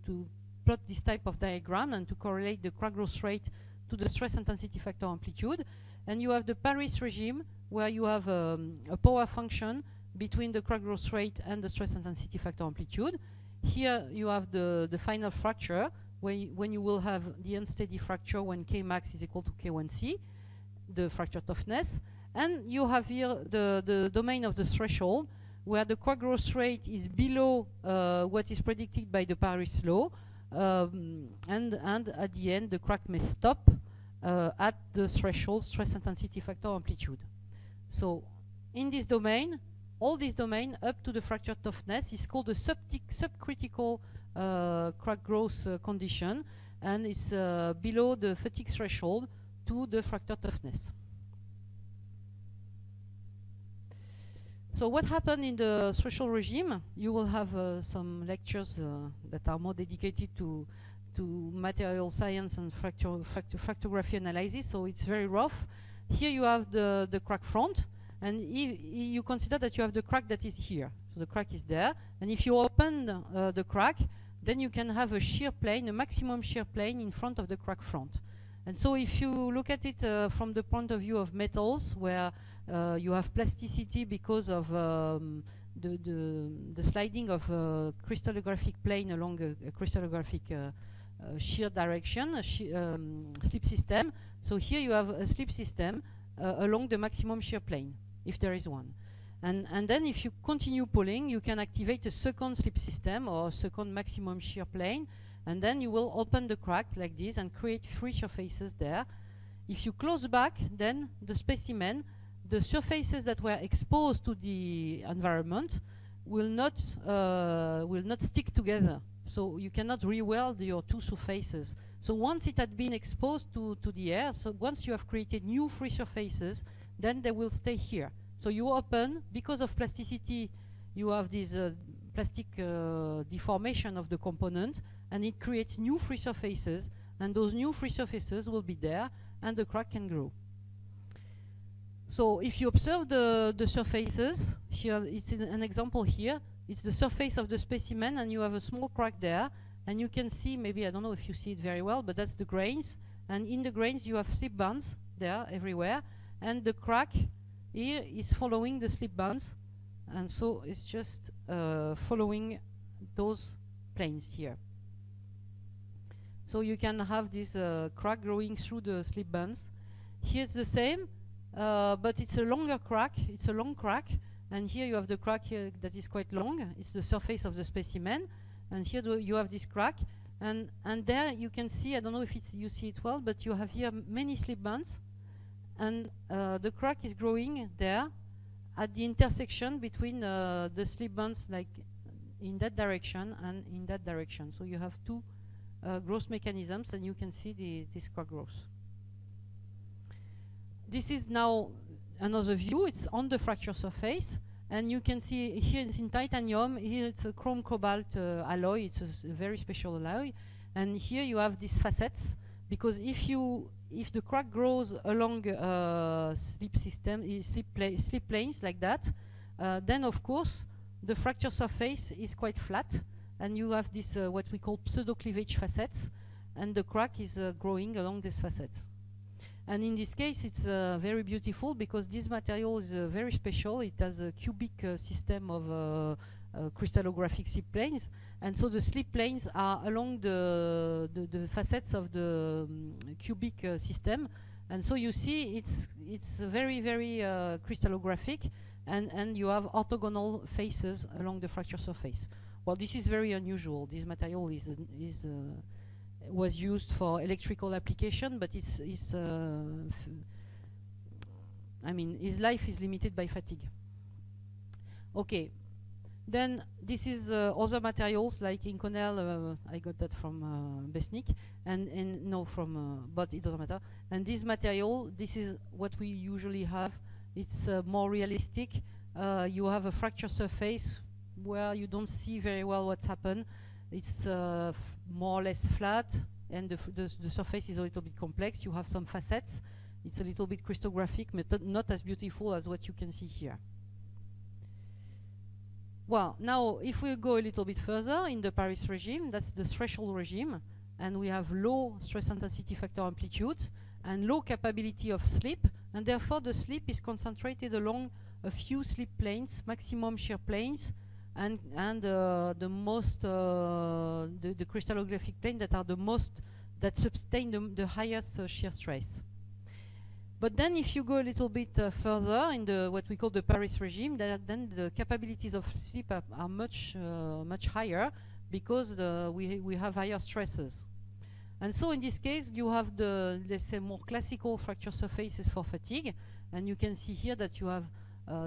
[SPEAKER 1] plot this type of diagram and to correlate the crack growth rate to the stress intensity factor amplitude. And you have the Paris regime, where you have a power function between the crack growth rate and the stress intensity factor amplitude. Here you have the final fracture, when you will have the unsteady fracture when Kmax is equal to K1C, the fracture toughness. And you have here the domain of the threshold, where the crack growth rate is below what is predicted by the Paris law, and at the end the crack may stop at the threshold stress intensity factor amplitude. So in this domain, all this domain up to the fracture toughness is called the subcritical crack growth condition, and it's below the fatigue threshold to the fracture toughness. So what happened in the threshold regime? You will have some lectures that are more dedicated to material science and fractography analysis, so it's very rough. Here you have the crack front, and you consider that you have the crack that is here. So the crack is there, and if you open the crack, then you can have a shear plane, a maximum shear plane in front of the crack front. And so if you look at it from the point of view of metals, where you have plasticity because of the sliding of a crystallographic plane along a crystallographic shear direction, a slip system. So here you have a slip system along the maximum shear plane. if there is one. And then if you continue pulling, you can activate a second slip system or a second maximum shear plane, and then you will open the crack like this and create free surfaces there. If you close back, then the specimen, the surfaces that were exposed to the environment will not stick together. So you cannot re-weld your two surfaces. So once it had been exposed to the air, so once you have created new free surfaces, then they will stay here. So you open, because of plasticity, you have this plastic deformation of the component, and it creates new free surfaces, and those new free surfaces will be there, and the crack can grow. So if you observe the surfaces, here it's an example here, it's the surface of the specimen, and you have a small crack there, and you can see, maybe I don't know if you see it very well, but that's the grains, and in the grains you have slip bands there everywhere, and the crack here is following the slip bands, and so it's just following those planes here. So you can have this crack growing through the slip bands. Here it's the same, but it's a longer crack, it's a long crack, and here you have the crack here that is quite long, it's the surface of the specimen, and here you have this crack, and there you can see, I don't know if you see it well, but you have here many slip bands, and the crack is growing there at the intersection between the slip bands, like in that direction and in that direction. So you have two growth mechanisms, and you can see this crack growth. This is now another view. It's on the fracture surface, and you can see here it's in titanium. Here it's a chrome cobalt alloy. It's a very special alloy, and here you have these facets, because if the crack grows along slip planes like that, then of course the fracture surface is quite flat, and you have this what we call pseudo-cleavage facets, and the crack is growing along these facets. And in this case, it's very beautiful, because this material is very special. It has a cubic system of crystallographic slip planes, and so the slip planes are along the facets of the cubic system, and so you see it's very, very crystallographic, and you have orthogonal faces along the fracture surface. Well, this is very unusual. This material was used for electrical application, but I mean, his life is limited by fatigue. Okay. Then this is other materials like Inconel. I got that from Besnik, and no, from but it doesn't matter. And this material, this is what we usually have. It's more realistic. You have a fracture surface where you don't see very well what's happened. It's more or less flat, and the surface is a little bit complex. You have some facets. It's a little bit crystallographic, but not as beautiful as what you can see here. Well, now if we go a little bit further in the Paris regime, that's the threshold regime, and we have low stress intensity factor amplitudes and low capability of slip, and therefore the slip is concentrated along a few slip planes, maximum shear planes, and the most the crystallographic plane that are the most that sustain the highest shear stress. But then if you go a little bit further in what we call the Paris regime, then the capabilities of slip are much higher, because we have higher stresses. And so in this case you have the, let's say, more classical fracture surfaces for fatigue, and you can see here that you have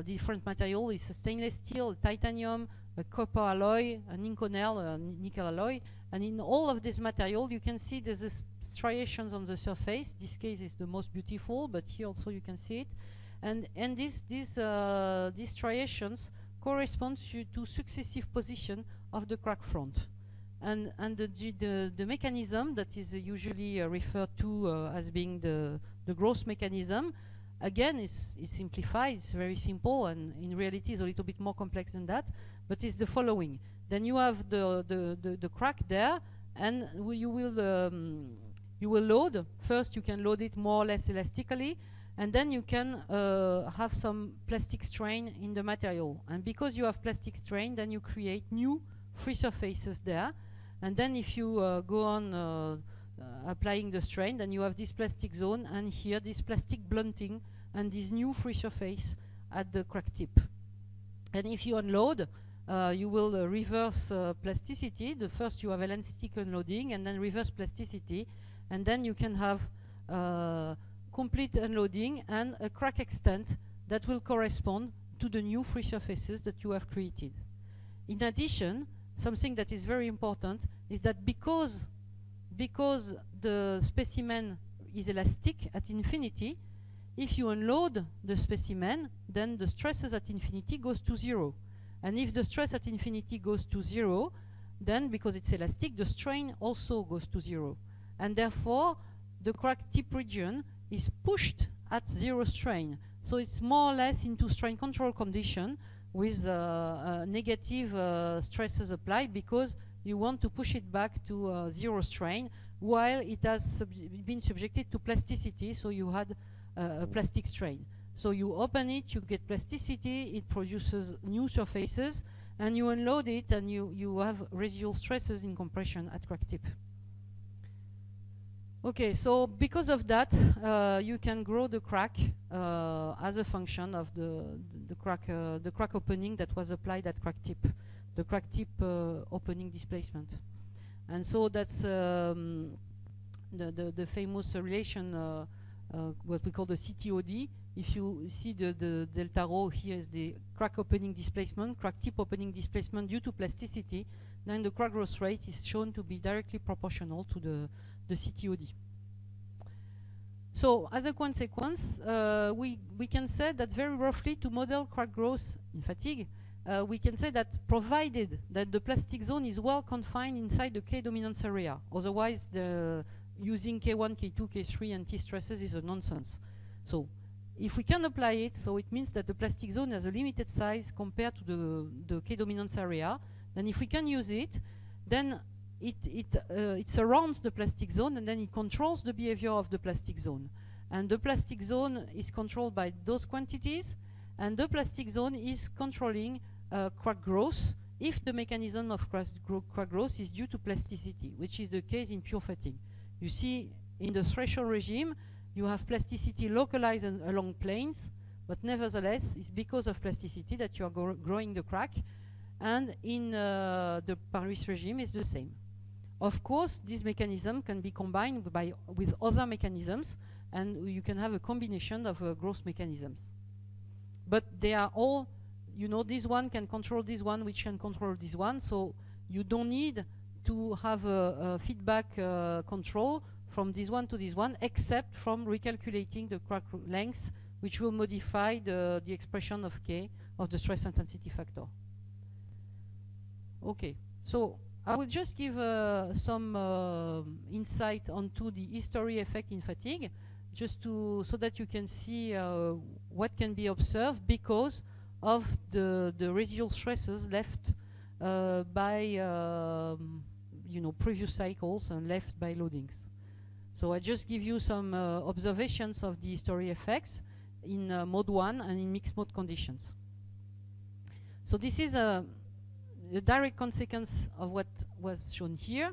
[SPEAKER 1] different material. It's a stainless steel, titanium, a copper alloy, an Inconel, a nickel alloy, and in all of this material you can see there's this striations on the surface. This case is the most beautiful, but here also you can see it, and these striations correspond to successive position of the crack front, and the mechanism that is usually referred to as being the growth mechanism. Again, it's simplified, it's very simple, and in reality it's a little bit more complex than that, but it's the following. Then you have the crack there, and you will load. First you can load it more or less elastically, and then you can have some plastic strain in the material. And because you have plastic strain, then you create new free surfaces there. And then if you go on applying the strain, then you have this plastic zone, and here this plastic blunting, and this new free surface at the crack tip. And if you unload, you will reverse plasticity. The first you have elastic unloading and then reverse plasticity, and then you can have complete unloading and a crack extent that will correspond to the new free surfaces that you have created. In addition, something that is very important is that because the specimen is elastic at infinity, if you unload the specimen, then the stresses at infinity goes to 0. And if the stress at infinity goes to 0, then because it's elastic, the strain also goes to 0. And therefore, the crack tip region is pushed at 0 strain. So it's more or less into strain control condition with negative stresses applied, because you want to push it back to 0 strain while it has been subjected to plasticity, so you had a plastic strain. So you open it, you get plasticity, it produces new surfaces, and you unload it and you have residual stresses in compression at crack tip. Okay, so because of that, you can grow the crack as a function of the crack opening that was applied at crack tip, the crack tip opening displacement. And so that's the famous relation, what we call the CTOD. If you see the delta rho here is the crack opening displacement, crack tip opening displacement due to plasticity, then the crack growth rate is shown to be directly proportional to the CTOD. So as a consequence, we can say that very roughly, to model crack growth in fatigue, we can say that provided that the plastic zone is well confined inside the K dominance area, otherwise using K1, K2, K3 and T stresses is a nonsense. So if we can apply it, so it means that the plastic zone has a limited size compared to the K dominance area, then if we can use it, then it surrounds the plastic zone, and then it controls the behavior of the plastic zone. And the plastic zone is controlled by those quantities, and the plastic zone is controlling crack growth if the mechanism of crack growth is due to plasticity, which is the case in pure fatigue. You see, in the threshold regime, you have plasticity localized along planes, but nevertheless, it's because of plasticity that you are growing the crack, and in the Paris regime, it's the same. Of course, this mechanism can be combined with other mechanisms, and you can have a combination of growth mechanisms. But they are all, you know, this one can control this one, which can control this one, so you don't need to have a feedback control from this one to this one, except from recalculating the crack length, which will modify the expression of K, of the stress intensity factor. Okay, so I will just give some insight onto the history effect in fatigue, just so that you can see what can be observed because of the residual stresses left by previous cycles and left by loadings. So I just give you some observations of the history effects in mode 1 and in mixed mode conditions. So this is a direct consequence of what was shown here.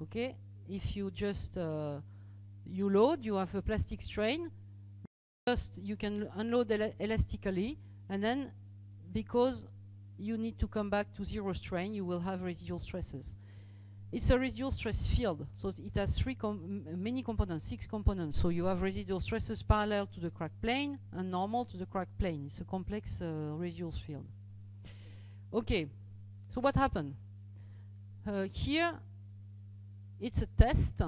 [SPEAKER 1] Okay, if you just you load, you have a plastic strain. First, you can unload elastically, and then because you need to come back to 0 strain, you will have residual stresses. It's a residual stress field, so it has many components, 6 components. So you have residual stresses parallel to the crack plane and normal to the crack plane. It's a complex residual field. Okay, so what happened? Here, it's a test,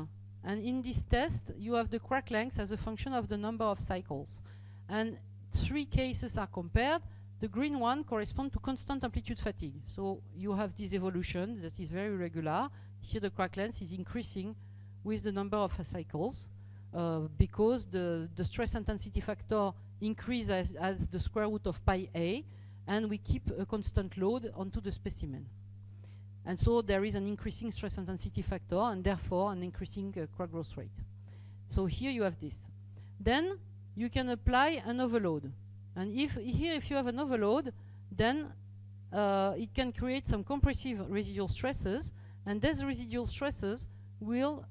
[SPEAKER 1] and in this test, you have the crack length as a function of the number of cycles. And 3 cases are compared. The green one corresponds to constant amplitude fatigue. So you have this evolution that is very regular. Here the crack length is increasing with the number of cycles because the stress intensity factor increases as the square root of pi a, and we keep a constant load onto the specimen. And so there is an increasing stress intensity factor and therefore an increasing crack growth rate. So here you have this. Then you can apply an overload. And if you have an overload, then it can create some compressive residual stresses, and these residual stresses will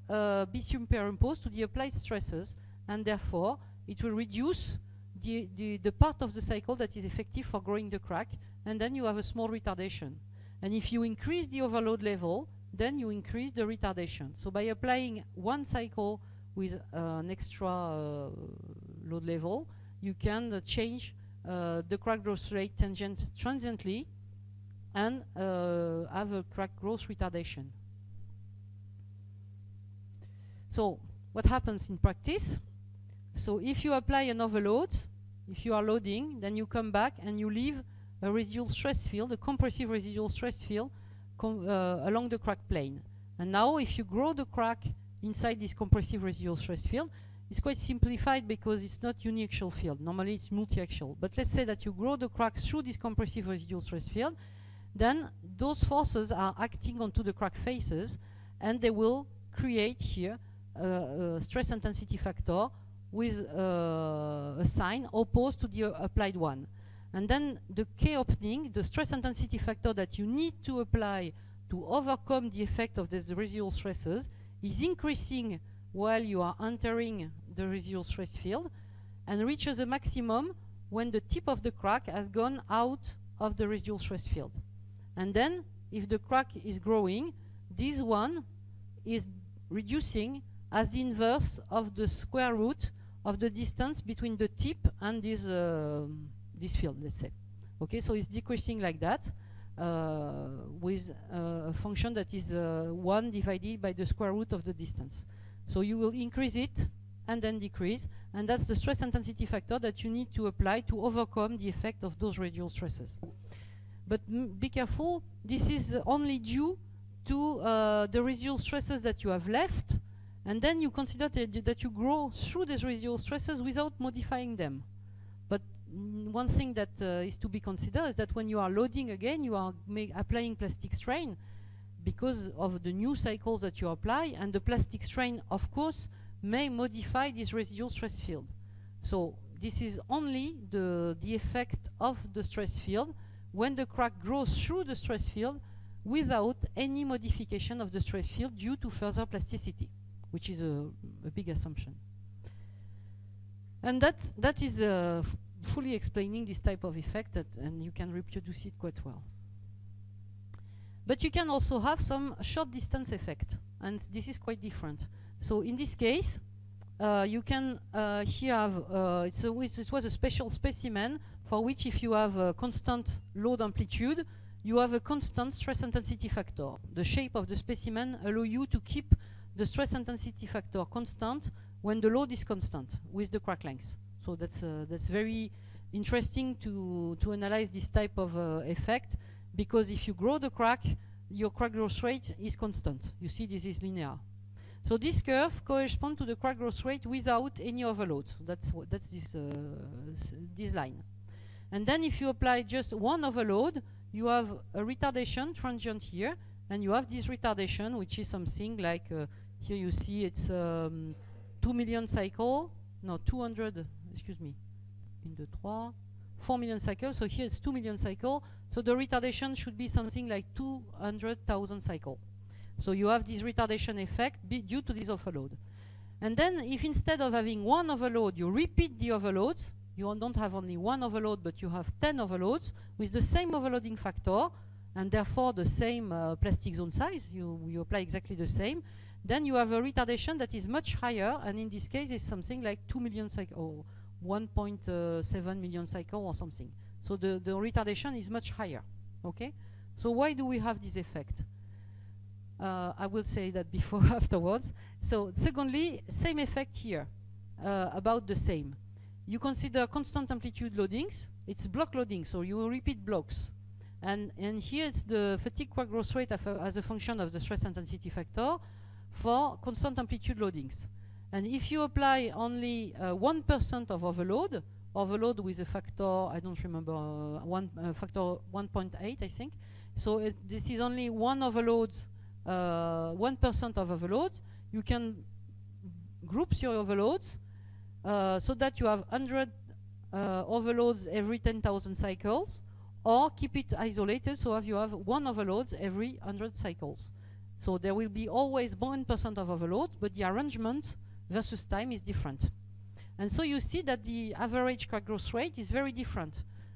[SPEAKER 1] be superimposed to the applied stresses, and therefore it will reduce the part of the cycle that is effective for growing the crack, and then you have a small retardation. And if you increase the overload level, then you increase the retardation. So by applying one cycle with an extra load level, you can change the crack growth rate transiently and have a crack growth retardation. So what happens in practice? So if you apply an overload, if you are loading, then you come back and you leave a residual stress field, a compressive residual stress field along the crack plane. And now if you grow the crack inside this compressive residual stress field, it's quite simplified because it's not uniaxial field. Normally it's multi-axial. But let's say that you grow the crack through this compressive residual stress field, then those forces are acting onto the crack faces, and they will create here a stress intensity factor with a sign opposed to the applied one. And then the K opening, the stress intensity factor that you need to apply to overcome the effect of these residual stresses, is increasing while you are entering the residual stress field, and reaches a maximum when the tip of the crack has gone out of the residual stress field. And then, if the crack is growing, this one is reducing as the inverse of the square root of the distance between the tip and this field, let's say. Okay, so it's decreasing like that with a function that is 1 divided by the square root of the distance. So you will increase it and then decrease, and that's the stress intensity factor that you need to apply to overcome the effect of those residual stresses. But be careful, this is only due to the residual stresses that you have left, and then you consider that you grow through these residual stresses without modifying them. But one thing that is to be considered is that when you are loading again, you are applying plastic strain because of the new cycles that you apply, and the plastic strain, of course, may modify this residual stress field. So this is only the effect of the stress field when the crack grows through the stress field without any modification of the stress field due to further plasticity, which is a big assumption. And that is fully explaining this type of effect, and you can reproduce it quite well. But you can also have some short distance effect, and this is quite different. So in this case, you can here have, it was a special specimen for which if you have a constant load amplitude, you have a constant stress intensity factor. The shape of the specimen allows you to keep the stress intensity factor constant when the load is constant with the crack length. So that's very interesting to analyze this type of effect, because if you grow the crack, your crack growth rate is constant. You see, this is linear. So this curve corresponds to the crack growth rate without any overload. That's this line. And then if you apply just one overload, you have a retardation transient here, and you have this retardation, which is something like, here you see it's 2 million cycle, no, 200, excuse me, 4 million cycles, so here it's 2 million cycle, so the retardation should be something like 200,000 cycle. So you have this retardation effect due to this overload. And then if instead of having one overload, you repeat the overloads, you don't have only one overload, but you have 10 overloads with the same overloading factor, and therefore the same plastic zone size, you apply exactly the same, then you have a retardation that is much higher, and in this case it's something like 2 million cycle, or 1.7 million cycle or something. So the retardation is much higher, okay? So why do we have this effect? I will say that before afterwards. So secondly, same effect here, about the same. You consider constant amplitude loadings, it's block loading, so you repeat blocks. And here it's the fatigue crack growth rate as a function of the stress intensity factor for constant amplitude loadings. And if you apply only 1% of overload with a factor, I don't remember, factor 1.8, I think. So this is only one overload, 1% of overloads. You can group your overloads so that you have 100 overloads every 10,000 cycles, or keep it isolated, so you have one overload every 100 cycles. So there will be always 1% of overload, but the arrangement versus time is different. And so you see that the average crack growth rate is very different.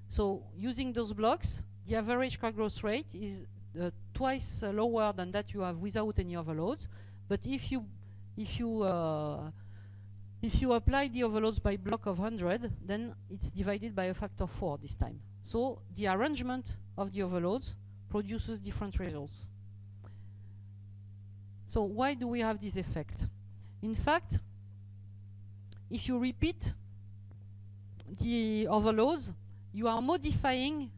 [SPEAKER 1] So using those blocks, the average crack growth rate is twice lower than that you have without any overloads. But if you apply the overloads by block of 100, then it's divided by a factor 4 this time. So the arrangement of the overloads produces different results. So why do we have this effect? In fact, if you repeat the overloads, you are modifying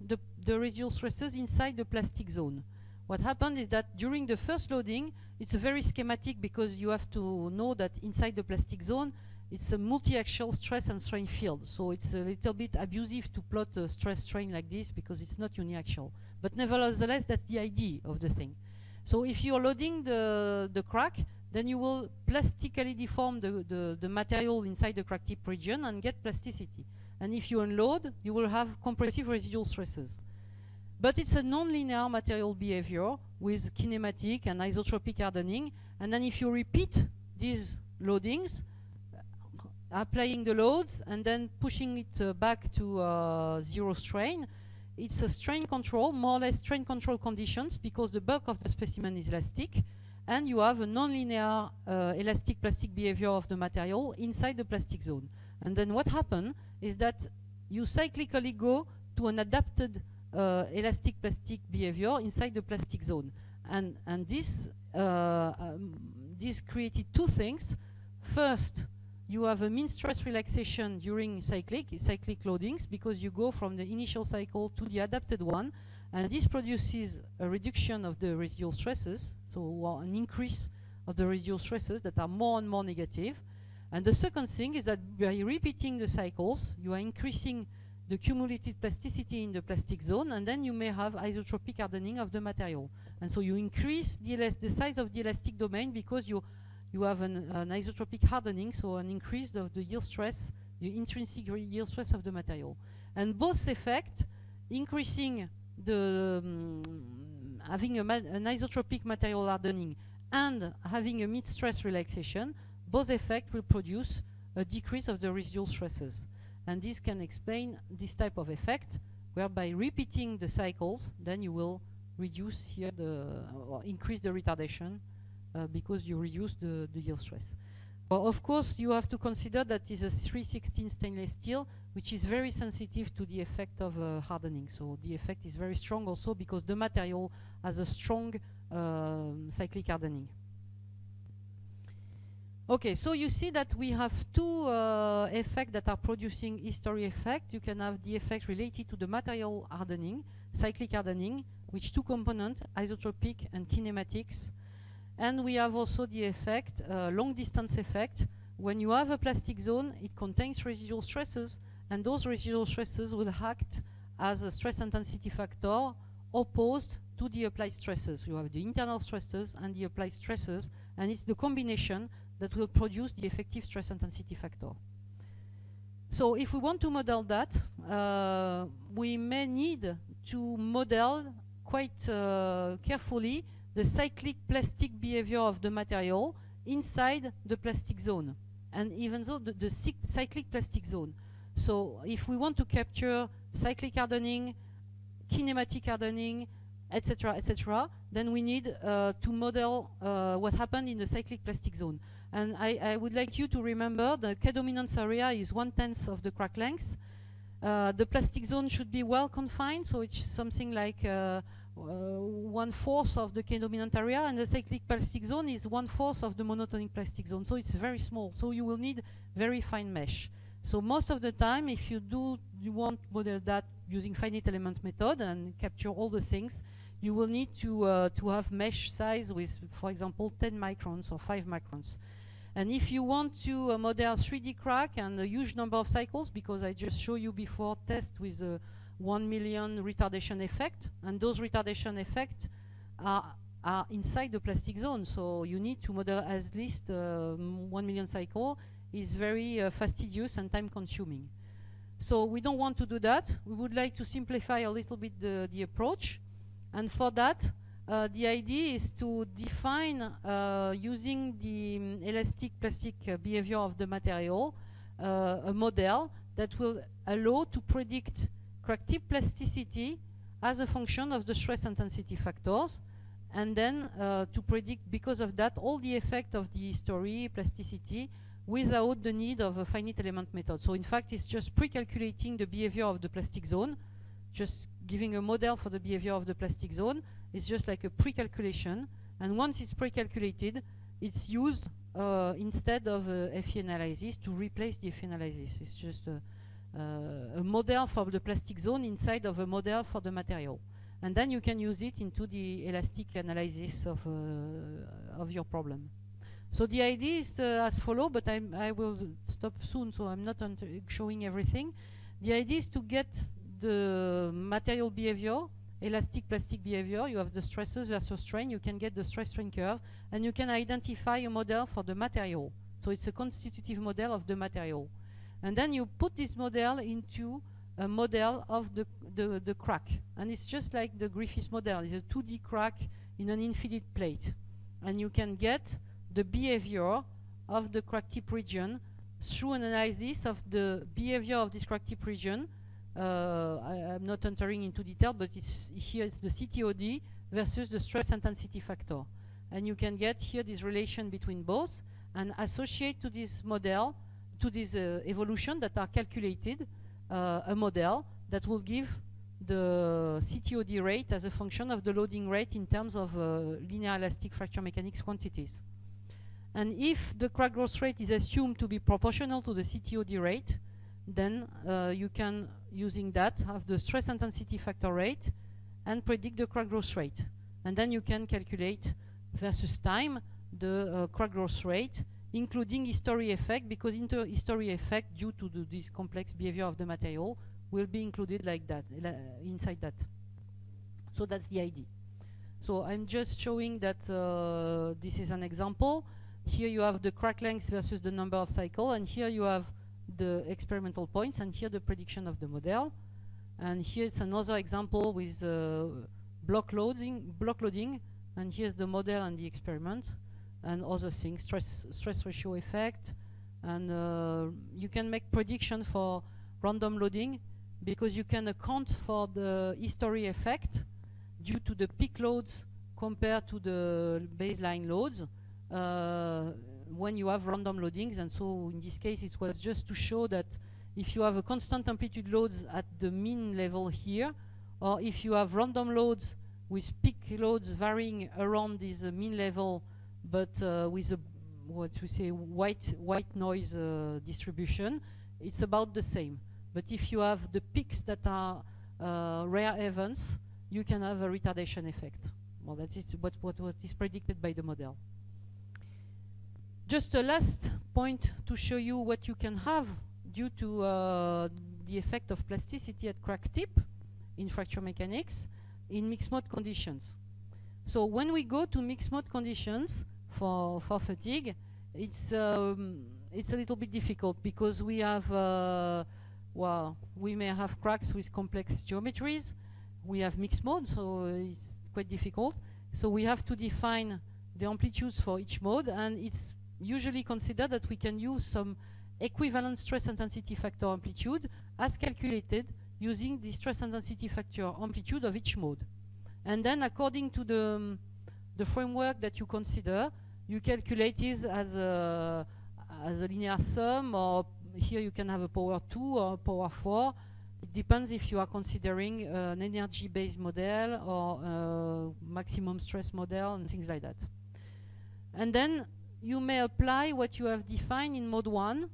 [SPEAKER 1] the residual stresses inside the plastic zone. What happened is that during the first loading, it's very schematic because you have to know that inside the plastic zone, it's a multi-axial stress and strain field. So it's a little bit abusive to plot a stress strain like this because it's not uniaxial. But nevertheless, that's the idea of the thing. So if you're loading the crack, then you will plastically deform the material inside the crack tip region and get plasticity. And if you unload, you will have compressive residual stresses. But it's a non-linear material behavior with kinematic and isotropic hardening. And then if you repeat these loadings, applying the loads and then pushing it back to zero strain, it's a strain control, more or less strain control conditions, because the bulk of the specimen is elastic, and you have a non-linear elastic plastic behavior of the material inside the plastic zone. And then what happens is that you cyclically go to an adapted elastic plastic behavior inside the plastic zone. And this created two things. First, you have a mean stress relaxation during cyclic loadings, because you go from the initial cycle to the adapted one, and this produces a reduction of the residual stresses, so an increase of the residual stresses that are more and more negative. And the second thing is that by repeating the cycles, you are increasing the cumulative plasticity in the plastic zone, and then you may have isotropic hardening of the material. And so you increase the size of the elastic domain because you have an isotropic hardening, so an increase of the yield stress, the intrinsic yield stress of the material. And both effects, increasing the having an isotropic material hardening and having a mid-stress relaxation, both effects will produce a decrease of the residual stresses. And this can explain this type of effect, whereby repeating the cycles, then you will reduce here or increase the retardation because you reduce the yield stress. Well, of course, you have to consider that it's a 316 stainless steel, which is very sensitive to the effect of hardening. So the effect is very strong also because the material has a strong cyclic hardening. Okay, so you see that we have two effects that are producing history effect. You can have the effect related to the material hardening, cyclic hardening, which two components, isotropic and kinematics. And we have also the effect, long distance effect. When you have a plastic zone, it contains residual stresses, and those residual stresses will act as a stress intensity factor opposed to the applied stresses. You have the internal stresses and the applied stresses, and it's the combination that will produce the effective stress intensity factor. So if we want to model that, we may need to model quite carefully the cyclic plastic behavior of the material inside the plastic zone, and even though the cyclic plastic zone. So if we want to capture cyclic hardening, kinematic hardening, etc., then we need to model what happened in the cyclic plastic zone. And I would like you to remember the K-dominance area is 1/10 of the crack length. The plastic zone should be well confined, so it's something like 1/4 of the K-dominant area, and the cyclic plastic zone is 1/4 of the monotonic plastic zone, so it's very small. So you will need very fine mesh. So most of the time, if you want to model that using finite element method and capture all the things, you will need to have mesh size with, for example, 10 microns or 5 microns. And if you want to model 3D crack and a huge number of cycles, because I just showed you before test with the 1 million retardation effect, and those retardation effects are inside the plastic zone, so you need to model at least 1 million cycle. Is very fastidious and time consuming. So we don't want to do that. We would like to simplify a little bit the approach, and for that the idea is to define using the elastic plastic behavior of the material a model that will allow to predict crack tip plasticity as a function of the stress intensity factors, and then to predict, because of that, all the effect of the history, plasticity, without the need of a finite element method. So in fact, it's just pre-calculating the behavior of the plastic zone, just giving a model for the behavior of the plastic zone. It's just like a pre-calculation, and once it's pre-calculated, it's used instead of FE analysis to replace the FE analysis. It's just a model for the plastic zone inside of a model for the material. And then you can use it into the elastic analysis of your problem. So the idea is as follows, but I will stop soon, so I'm not showing everything. The idea is to get the material behavior, elastic plastic behavior. You have the stresses versus strain. You can get the stress strain curve, and you can identify a model for the material. So it's a constitutive model of the material. And then you put this model into a model of the crack. And it's just like the Griffiths model. It's a 2D crack in an infinite plate. And you can get the behavior of the crack tip region through an analysis of the behavior of this crack tip region. I'm not entering into detail, but here it's the CTOD versus the stress intensity factor. And you can get here this relation between both and associate to this model, to this evolution that are calculated, a model that will give the CTOD rate as a function of the loading rate in terms of linear elastic fracture mechanics quantities. And if the crack growth rate is assumed to be proportional to the CTOD rate, then you can, using that, have the stress intensity factor rate and predict the crack growth rate. And then you can calculate versus time the crack growth rate, including history effect, because history effect, due to this complex behavior of the material, will be included like that, inside that. So that's the idea. So I'm just showing that this is an example. Here you have the crack length versus the number of cycles, and here you have the experimental points, and here the prediction of the model. And here's another example with block loading, and here's the model and the experiment, and other things, stress ratio effect, and you can make prediction for random loading, because you can account for the history effect due to the peak loads compared to the baseline loads when you have random loadings. And so in this case it was just to show that if you have a constant amplitude loads at the mean level here, or if you have random loads with peak loads varying around this mean level, but with a what we say white noise distribution, it's about the same. But if you have the peaks that are rare events, you can have a retardation effect. Well, that is what is predicted by the model. Just a last point to show you what you can have due to the effect of plasticity at crack tip in fracture mechanics in mixed mode conditions. So when we go to mixed mode conditions for fatigue, it's a little bit difficult, because we have well, we may have cracks with complex geometries. We have mixed mode, so it's quite difficult. So we have to define the amplitudes for each mode, and it's usually considered that we can use some equivalent stress intensity factor amplitude as calculated using the stress intensity factor amplitude of each mode. And then according to the framework that you consider, you calculate it as a linear sum, or here you can have a power 2 or a power 4. It depends if you are considering an energy-based model or maximum stress model and things like that. And then you may apply what you have defined in mode 1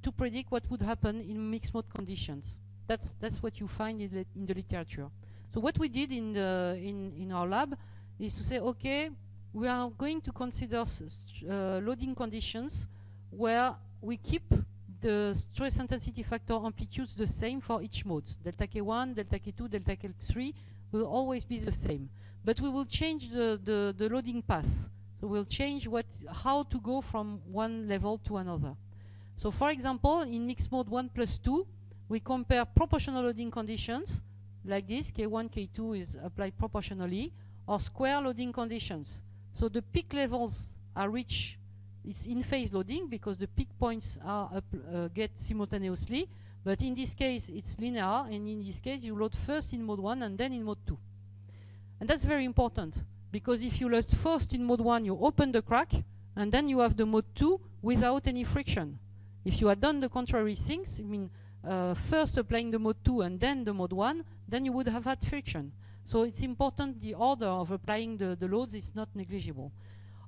[SPEAKER 1] to predict what would happen in mixed mode conditions. That's what you find in the literature. So what we did in our lab is to say, okay, we are going to consider loading conditions where we keep the stress intensity factor amplitudes the same for each mode. Delta K1, delta K2, delta K3 will always be the same. But we will change the loading path. So we'll change how to go from one level to another. So for example, in mixed mode 1+2, we compare proportional loading conditions like this. K1, K2 is applied proportionally, or square loading conditions. So the peak levels are reached it's in-phase loading because the peak points are get simultaneously, but in this case it's linear, and in this case you load first in mode 1 and then in mode 2. And that's very important, because if you load first in mode 1, you open the crack, and then you have the mode 2 without any friction. If you had done the contrary things, I mean, first applying the mode 2 and then the mode 1, then you would have had friction. So it's important, the order of applying the loads is not negligible.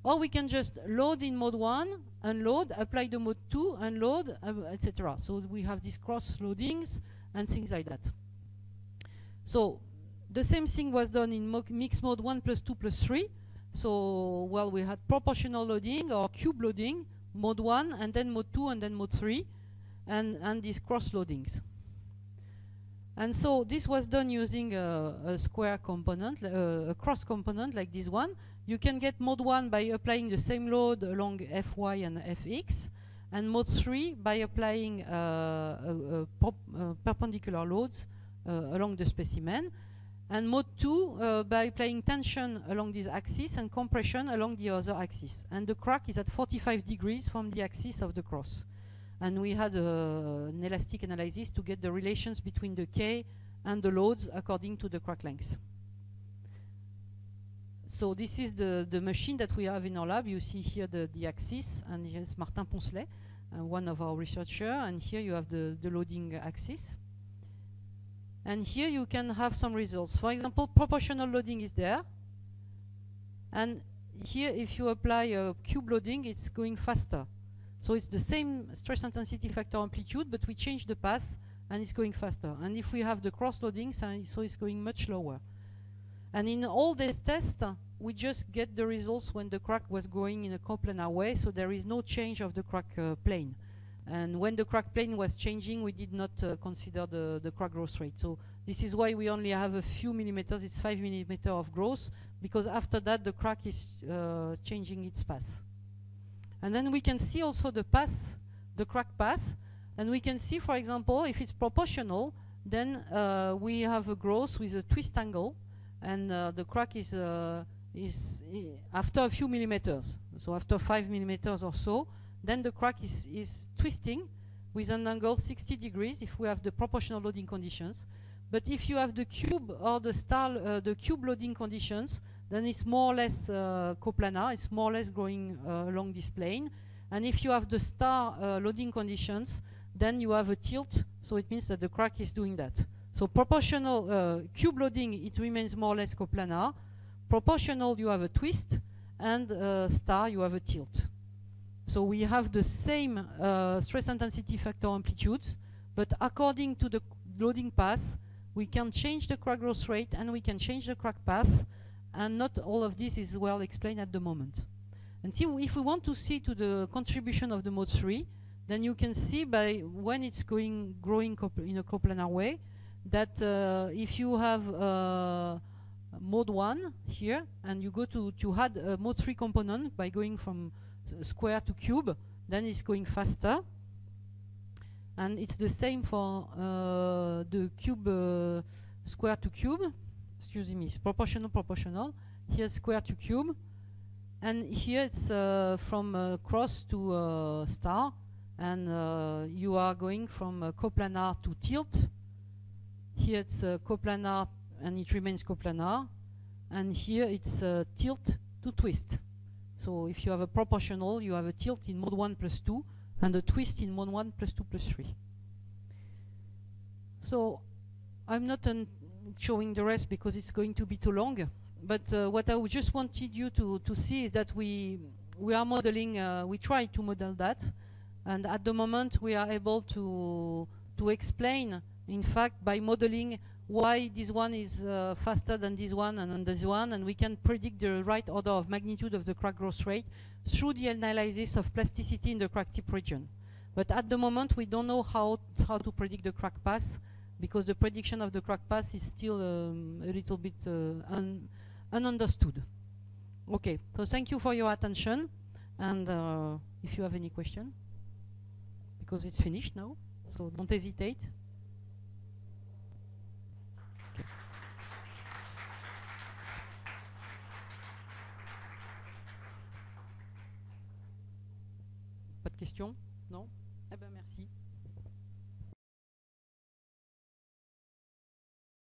[SPEAKER 1] Or we can just load in mode 1, unload, apply the mode 2, unload, etc. So we have these cross loadings and things like that. So the same thing was done in mix mode 1 plus 2 plus 3. So, well, we had proportional loading or cube loading, mode 1 and then mode 2 and then mode 3, and these cross loadings. And so this was done using a square component, a cross component like this one. You can get mode 1 by applying the same load along Fy and Fx, and mode 3 by applying perpendicular loads along the specimen, and mode 2 by applying tension along this axis and compression along the other axis. And the crack is at 45 degrees from the axis of the cross. And we had an elastic analysis to get the relations between the K and the loads according to the crack length. So this is the machine that we have in our lab. You see here the axis, and here's Martin Poncelet, one of our researchers, and here you have the loading axis. And here you can have some results. For example, proportional loading is there, and here if you apply a cube loading, it's going faster. So it's the same stress intensity factor amplitude, but we change the path and it's going faster. And if we have the cross loadings, so it's going much lower. And in all these tests, we just get the results when the crack was going in a coplanar way, so there is no change of the crack plane. And when the crack plane was changing, we did not consider the crack growth rate. So this is why we only have a few millimeters, it's 5 millimeters of growth, because after that the crack is changing its path. And then we can see also the path, the crack path, and we can see, for example, if it's proportional, then we have a growth with a twist angle, and the crack is after a few millimeters. So after 5 millimeters or so, then the crack is twisting with an angle 60 degrees if we have the proportional loading conditions. But if you have the cube or the cube loading conditions, then it's more or less coplanar, it's more or less going along this plane. And if you have the star loading conditions, then you have a tilt, so it means that the crack is doing that. So proportional cube loading, it remains more or less coplanar. Proportional, you have a twist, and star, you have a tilt. So we have the same stress intensity factor amplitudes, but according to the loading path, we can change the crack growth rate and we can change the crack path, and not all of this is well explained at the moment. And see, if we want to see to the contribution of the mode 3, then you can see by when it's growing in a coplanar way, that if you have mode 1 here, and you go to add a mode 3 component by going from square to cube, then it's going faster. And it's the same for the cube square to cube. Excuse me, it's proportional. Here's square to cube. And here it's from cross to star. And you are going from coplanar to tilt. Here it's coplanar and it remains coplanar. And here it's tilt to twist. So if you have a proportional, you have a tilt in mode 1 plus 2 and a twist in mode 1 plus 2 plus 3. So I'm not showing the rest because it's going to be too long. But what I just wanted you to see is that we are modeling, we try to model that. And at the moment we are able to explain, in fact, by modeling why this one is faster than this one and this one, and we can predict the right order of magnitude of the crack growth rate through the analysis of plasticity in the crack tip region. But at the moment we don't know how to predict the crack path, because the prediction of the crack path is still a little bit ununderstood. Okay, so thank you for your attention, and if you have any question, because it's finished now, so don't hesitate. Pas de questions? Non?